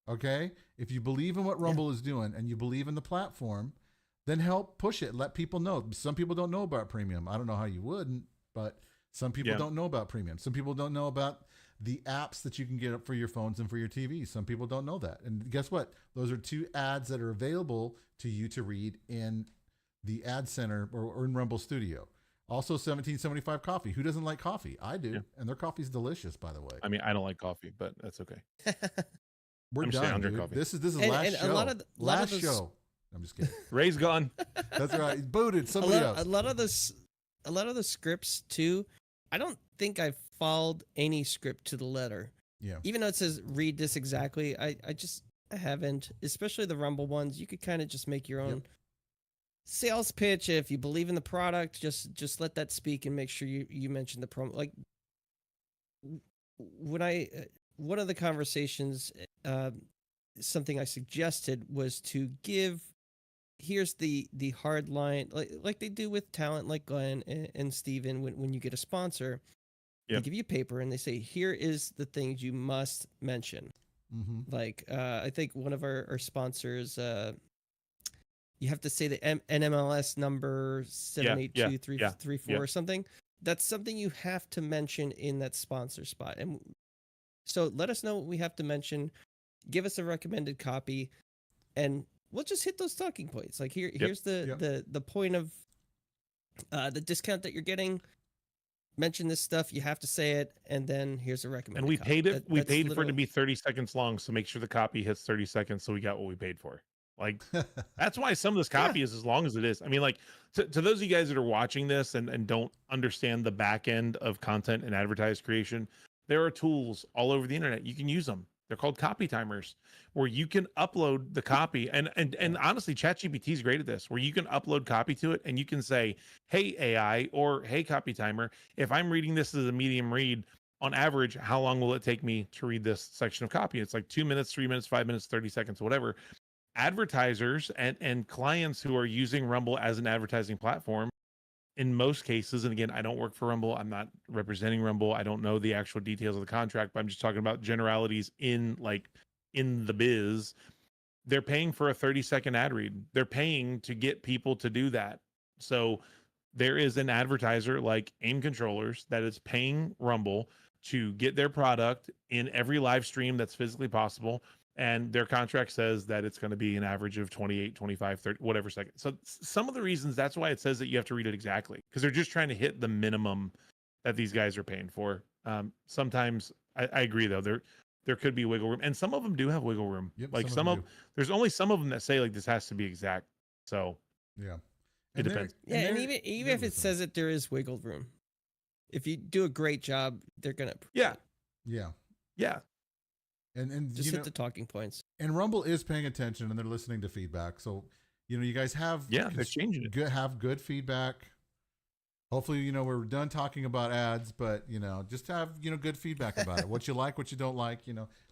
Okay. If you believe in what Rumble is doing and you believe in the platform, then help push it. Let people know. Some people don't know about Premium. I don't know how you wouldn't, but some people don't know about Premium. Some people don't know about the apps that you can get up for your phones and for your TV. Some people don't know that. And guess what? Those are 2 ads that are available to you to read in the ad center or in Rumble Studio. Also 1775 coffee. Who doesn't like coffee? I do. Yeah. And their coffee's delicious, by the way. I mean, I don't like coffee, but that's okay. We're done, dude. Coffee. This is last show. Last show. I'm just kidding. Ray's gone. That's right. He's booted. Somebody else. A lot of the scripts too. I don't think I followed any script to the letter. Yeah. Even though it says read this exactly, I haven't. Especially the Rumble ones. You could kind of just make your own sales pitch. If you believe in the product, just let that speak and make sure you mention the promo. Like when one of the conversations, something I suggested was to here's the hard line, like they do with talent like Glenn and Steven when you get a sponsor, they give you paper and they say, here is the things you must mention. Mm-hmm. Like, I think one of our sponsors, you have to say the NMLS number 782334 or something. That's something you have to mention in that sponsor spot. And so let us know what we have to mention. Give us a recommended copy, and we'll just hit those talking points. Like here's the point of the discount that you're getting. Mention this stuff. You have to say it, and then here's a recommended. And we copy. paid it. We paid for it to be 30 seconds long, so make sure the copy hits 30 seconds, so we got what we paid for. Like that's why some of this copy is as long as it is. I mean, like to those of you guys that are watching this and don't understand the back end of content and advertised creation, there are tools all over the internet. You can use them. They're called copy timers, where you can upload the copy. And honestly, ChatGPT is great at this, where you can upload copy to it and you can say, hey, AI, or hey, copy timer, if I'm reading this as a medium read, on average, how long will it take me to read this section of copy? It's like 2 minutes, 3 minutes, 5 minutes, 30 seconds, whatever. Advertisers and clients who are using Rumble as an advertising platform, in most cases, and again, I don't work for Rumble, I'm not representing Rumble, I don't know the actual details of the contract, but I'm just talking about generalities in the biz. They're paying for a 30-second ad read. They're paying to get people to do that. So there is an advertiser like Aim Controllers that is paying Rumble to get their product in every live stream that's physically possible. and their contract says that it's going to be an average of 28, 25, 30, whatever second. So some of the reasons, that's why it says that you have to read it exactly, because they're just trying to hit the minimum that these guys are paying for. Sometimes I agree though, there could be wiggle room, and some of them do have wiggle room. Yep, like some of them do. there's only some of them that say like this has to be exact. So Yeah. it depends. Yeah, and even if it says that there is wiggle room, if you do a great job, they're gonna Yeah. Yeah. Yeah. And just you hit know, the talking points. and Rumble is paying attention and they're listening to feedback. So, you guys have They're changing it. have good feedback. Hopefully, we're done talking about ads, but just have good feedback about it. What you like, what you don't like.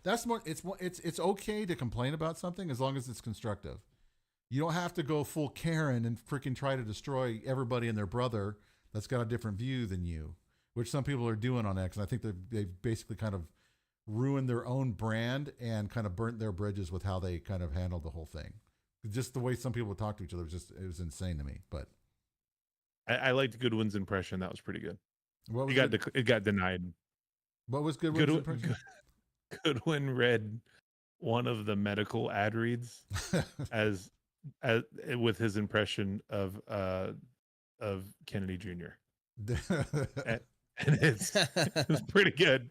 That's more. It's okay to complain about something as long as it's constructive. You don't have to go full Karen and freaking try to destroy everybody and their brother that's got a different view than you, which some people are doing on X. And I think they've basically kind of ruined their own brand and kind of burnt their bridges with how they kind of handled the whole thing. Just the way some people talk to each other it was insane to me. But I liked Goodwin's impression. That was pretty good. what was It got denied. what was Goodwin's impression? Goodwin read one of the medical ad reads as with his impression of Kennedy Jr. and it was pretty good.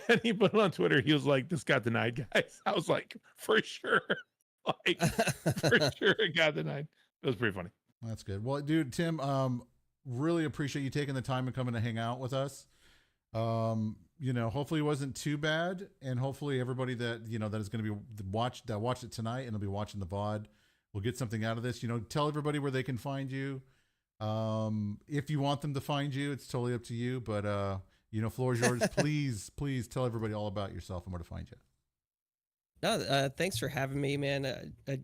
And he put it on Twitter. He was like, "This got denied, guys." I was like, "For sure, for sure, it got denied." It was pretty funny. That's good. Well, dude, Tim, really appreciate you taking the time and coming to hang out with us. Hopefully it wasn't too bad, and hopefully everybody that that is going to be watched it tonight and will be watching the VOD will get something out of this. Tell everybody where they can find you. If you want them to find you, it's totally up to you. But floor is yours. Please tell everybody all about yourself and where to find you. No, thanks for having me, man. I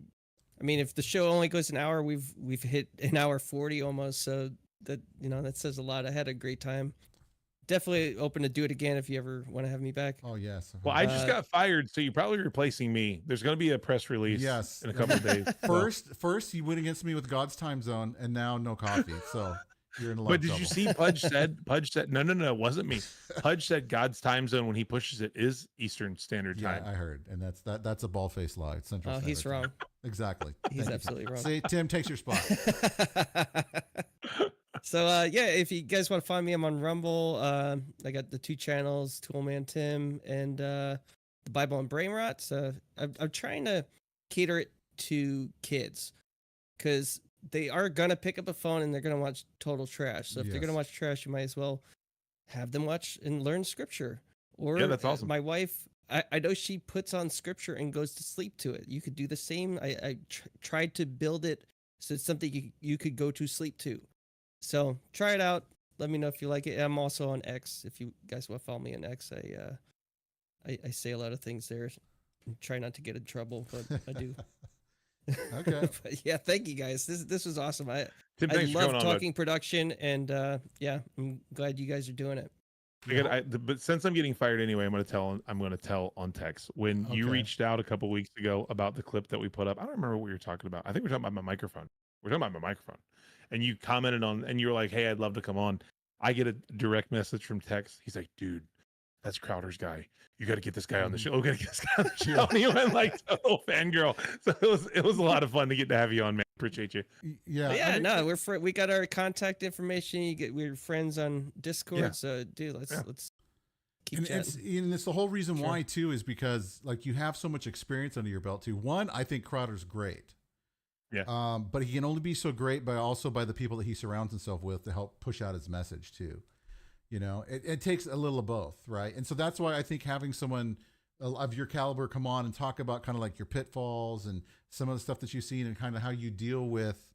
mean, if the show only goes an hour, we've hit an hour 40 almost. So that that says a lot. I had a great time. Definitely open to do it again if you ever want to have me back. Oh yes. Well, I just got fired, so you're probably replacing me. There's going to be a press release. Yes. In a couple of days. First you went against me with God's time zone, and now no coffee. So you're in a lot But of did trouble. you see Pudge said no, it wasn't me. Pudge said God's time zone when he pushes it is Eastern Standard Time. Yeah, I heard, and that's a ball-faced lie. It's Central Standard He's Time. wrong. Exactly. He's Thank you. absolutely wrong. See, Tim takes your spot. So if you guys want to find me, I'm on Rumble. I got the 2 channels, Toolman Tim and the Bible and Brain Rot. So I'm trying to cater it to kids because they are gonna pick up a phone and they're gonna watch total trash. So if they're gonna watch trash, you might as well have them watch and learn scripture. Or yeah, that's awesome. My wife, I know she puts on scripture and goes to sleep to it. You could do the same. I tried to build it so it's something you could go to sleep to. So try it out. Let me know if you like it. I'm also on X. If you guys want to follow me on X, I say a lot of things there. Try not to get in trouble, but I do. Okay. But yeah, thank you guys. This was awesome. I Tim, thanks for love coming talking production, and I'm glad you guys are doing it. But since I'm getting fired anyway, I'm going to tell on text. When you reached out a couple weeks ago about the clip that we put up, I don't remember what we were talking about. I think we were talking about my microphone. And you commented on, and you were like, "Hey, I'd love to come on." I get a direct message from Tex. He's like, "Dude, that's Crowder's guy. You got to get this guy on the show. We got to get this guy on the show." And he went like total fangirl. So it was a lot of fun to get to have you on, man. Appreciate you. Yeah. But yeah, we got our contact information. We're friends on Discord. Yeah. So dude, let's keep And chatting. it's the whole reason why too is because like you have so much experience under your belt too. One, I think Crowder's great. Yeah. But he can only be so great by the people that he surrounds himself with to help push out his message too. It takes a little of both, right? And so that's why I think having someone of your caliber come on and talk about kind of like your pitfalls and some of the stuff that you've seen and kind of how you deal with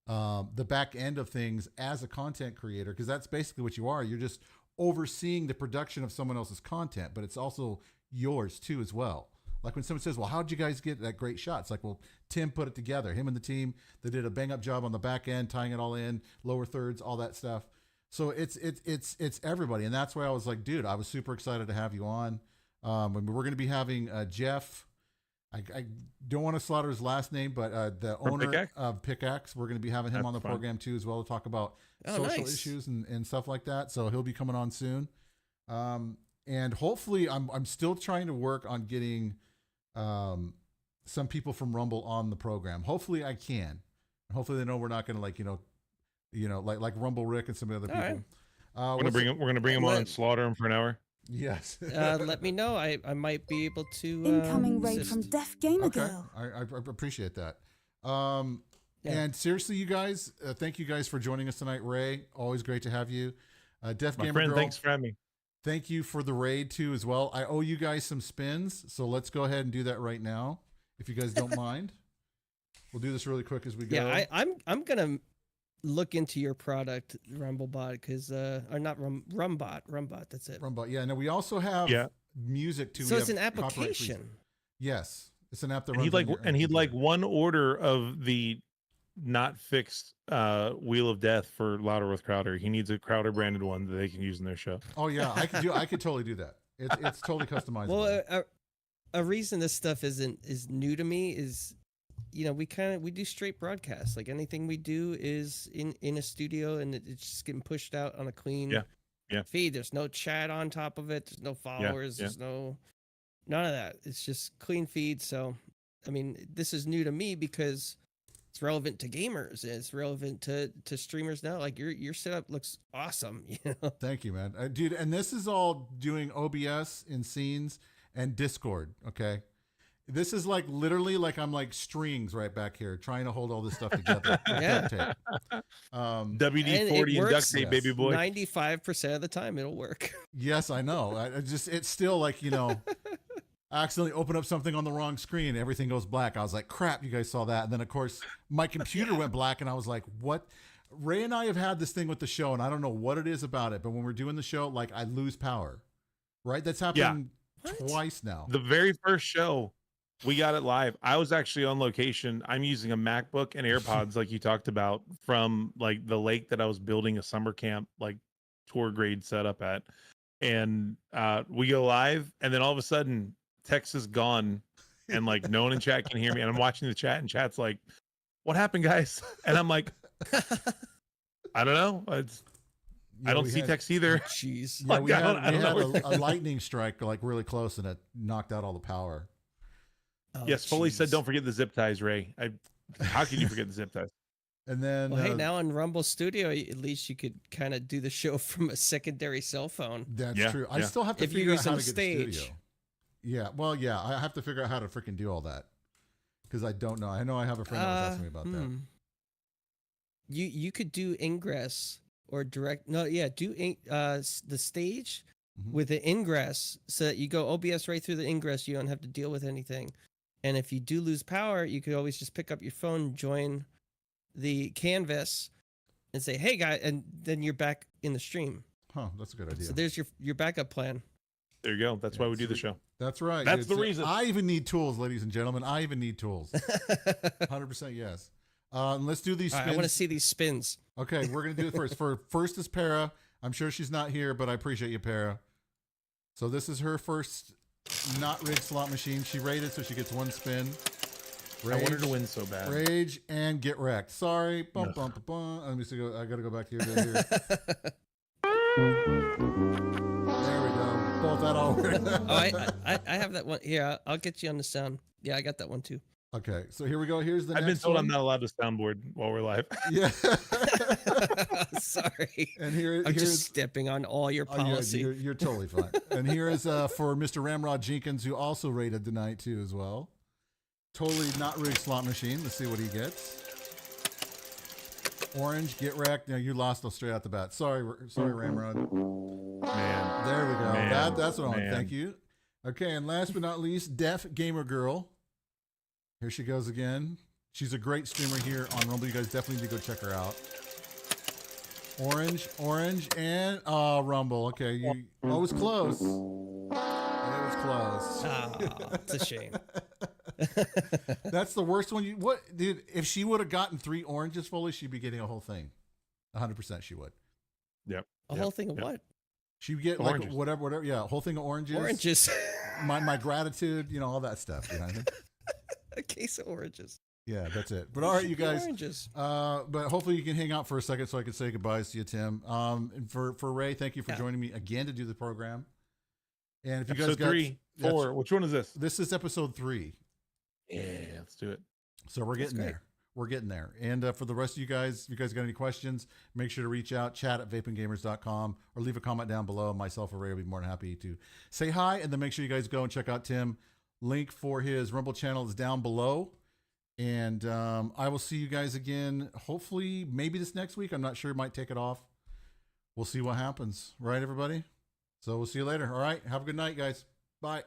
the back end of things as a content creator, because that's basically what you are. You're just overseeing the production of someone else's content, but it's also yours too as well. Like when someone says, "Well, how'd you guys get that great shot?" It's like, well, Tim put it together. Him and the team, they did a bang up job on the back end, tying it all in, lower thirds, all that stuff. So it's everybody. And that's why I was like, dude, I was super excited to have you on. We're going to be having Jeff. I don't want to slaughter his last name, but the owner of Pickaxe, we're going to be having him on the program too, as well, to talk about social issues and stuff like that. So he'll be coming on soon. And hopefully I'm still trying to work on getting some people from Rumble on the program. Hopefully I can. Hopefully they know we're not going to like Rumble Rick and some of the other people. Right. We're gonna bring him on and slaughter him for an hour. Yes. Let me know. I might be able to. Incoming raid from Deaf Gamer Okay. Girl. I appreciate that. And seriously, you guys, thank you guys for joining us tonight. Ray, always great to have you. Deaf My Gamer friend, Girl, thanks for having me. thank you for the raid too as well. I owe you guys some spins, so let's go ahead and do that right now, if you guys don't mind. We'll do this really quick as we go. Yeah, I'm gonna look into your product, RUM-Bot, because or not RUM-Bot. That's it. RUM-Bot. Yeah. Now we also have music too. So We it's an have copyright free- application. Yes, it's an app that And he'd runs. like one order of the not fixed Wheel of Death for Louderworth Crowder. He needs a Crowder branded one that they can use in their show. Oh yeah, I could totally do that. It's totally customizable. Well, a reason this stuff is new to me is, we do straight broadcasts. Like anything we do is in a studio, and it's just getting pushed out on a clean feed. There's no chat on top of it. There's no followers. There's none of that. It's just clean feed. So, I mean, this is new to me because it's relevant to gamers. It's relevant to streamers now. Like your setup looks awesome. Thank you, man, dude. And this is all doing OBS in scenes and Discord. Okay. This is like literally like I'm like strings right back here trying to hold all this stuff together. Yeah. WD-40 and duct tape, baby boy. 95% of the time it'll work. Yes, I know. It's still like, I accidentally open up something on the wrong screen. Everything goes black. I was like, crap, you guys saw that. And then, of course, my computer went black, and I was like, what? Ray and I have had this thing with the show, and I don't know what it is about it, but when we're doing the show, like, I lose power. Right? That's happened twice now. The very first show, we got it live. I was actually on location. I'm using a MacBook and AirPods, like you talked about, from like the lake that I was building a summer camp, like tour grade setup at. And we go live, and then all of a sudden, text is gone, and like no one in chat can hear me. And I'm watching the chat, and chat's like, "What happened, guys?" And I'm like, "I don't know. I don't see text either." Jeez. Yeah, Like, we had know. a lightning strike like really close, and it knocked out all the power. Oh, Yes, Foley said, jeez. "Don't forget the zip ties, Ray." How can you forget the zip ties? And then, Well, hey, now in Rumble Studio, at least you could kind of do the show from a secondary cell phone. that's Yeah, true. I yeah. still have to If you're figure out how to using get the Stage. studio. Yeah, well, yeah, I have to figure out how to freaking do all that because I don't know. I know I have a friend that was asking me about that. You could do ingress or direct. No, yeah, do the stage Mhm. with the ingress so that you go OBS right through the ingress. You don't have to deal with anything. And if you do lose power, you could always just pick up your phone, join the canvas, and say, "Hey, guy," and then you're back in the stream. Huh, that's a good idea. So there's your backup plan. There you go. That's why we do the show. That's right. That's the reason. I even need tools, ladies and gentlemen. I even need tools. 100% yes. Let's do these All spins. right, I want to see these spins. Okay, we're going to do it first. First is Para. I'm sure she's not here, but I appreciate you, Para. So this is her first not rigged slot machine. She rated, so she gets one spin. I wanted to win so bad. Rage and get wrecked. Sorry. Bum, bum, bum, bum. Let me see. I got to go back here. There we go. Both that all worked. I have that one. Here, I'll get you on the sound. Yeah, I got that one too. Okay, so here we go. Here's the I've next been told one. I'm not allowed to soundboard while we're live. Yeah. Sorry. And here's just stepping on all your Oh, yeah, policy. you're totally fine. And here is for Mr. Ramrod Jenkins, who also rated tonight too as well. Totally not rigged slot machine. Let's see what he gets. Orange, get wrecked. Now you lost us straight out the bat. Sorry, Ramrod. Man. There we go. Man. That's what I want. Man. Thank you. Okay, and last but not least, Deaf Gamer Girl. Here she goes again. She's a great streamer here on Rumble. You guys definitely need to go check her out. Orange, and Rumble. Okay, it was close. It was close. It's a shame. That's the worst one. Dude? If she would have gotten 3 oranges fully, she'd be getting a whole thing. 100% she would. Yep. A whole thing of what? She would get Oranges. like whatever. Yeah, a whole thing of oranges. Oranges. My gratitude. All that stuff. You know what I mean? A case of oranges. Yeah, that's it. But all right, you guys. Oranges. But hopefully you can hang out for a second so I can say goodbyes to you, Tim. And for Ray, thank you for joining me again to do the program. And if you Episode guys got 3, 4, which one is this? This is episode 3. Yeah, let's do it. So we're getting great. there. We're getting there. And for the rest of you guys, if you guys got any questions, make sure to reach out, chat@vapinggamers.com, or leave a comment down below. Myself or Ray will be more than happy to say hi. And then make sure you guys go and check out Tim. Link for his Rumble channel is down below. And I will see you guys again, hopefully, maybe this next week. I'm not sure. Might take it off. We'll see what happens. Right, everybody? So we'll see you later. All right. Have a good night, guys. Bye.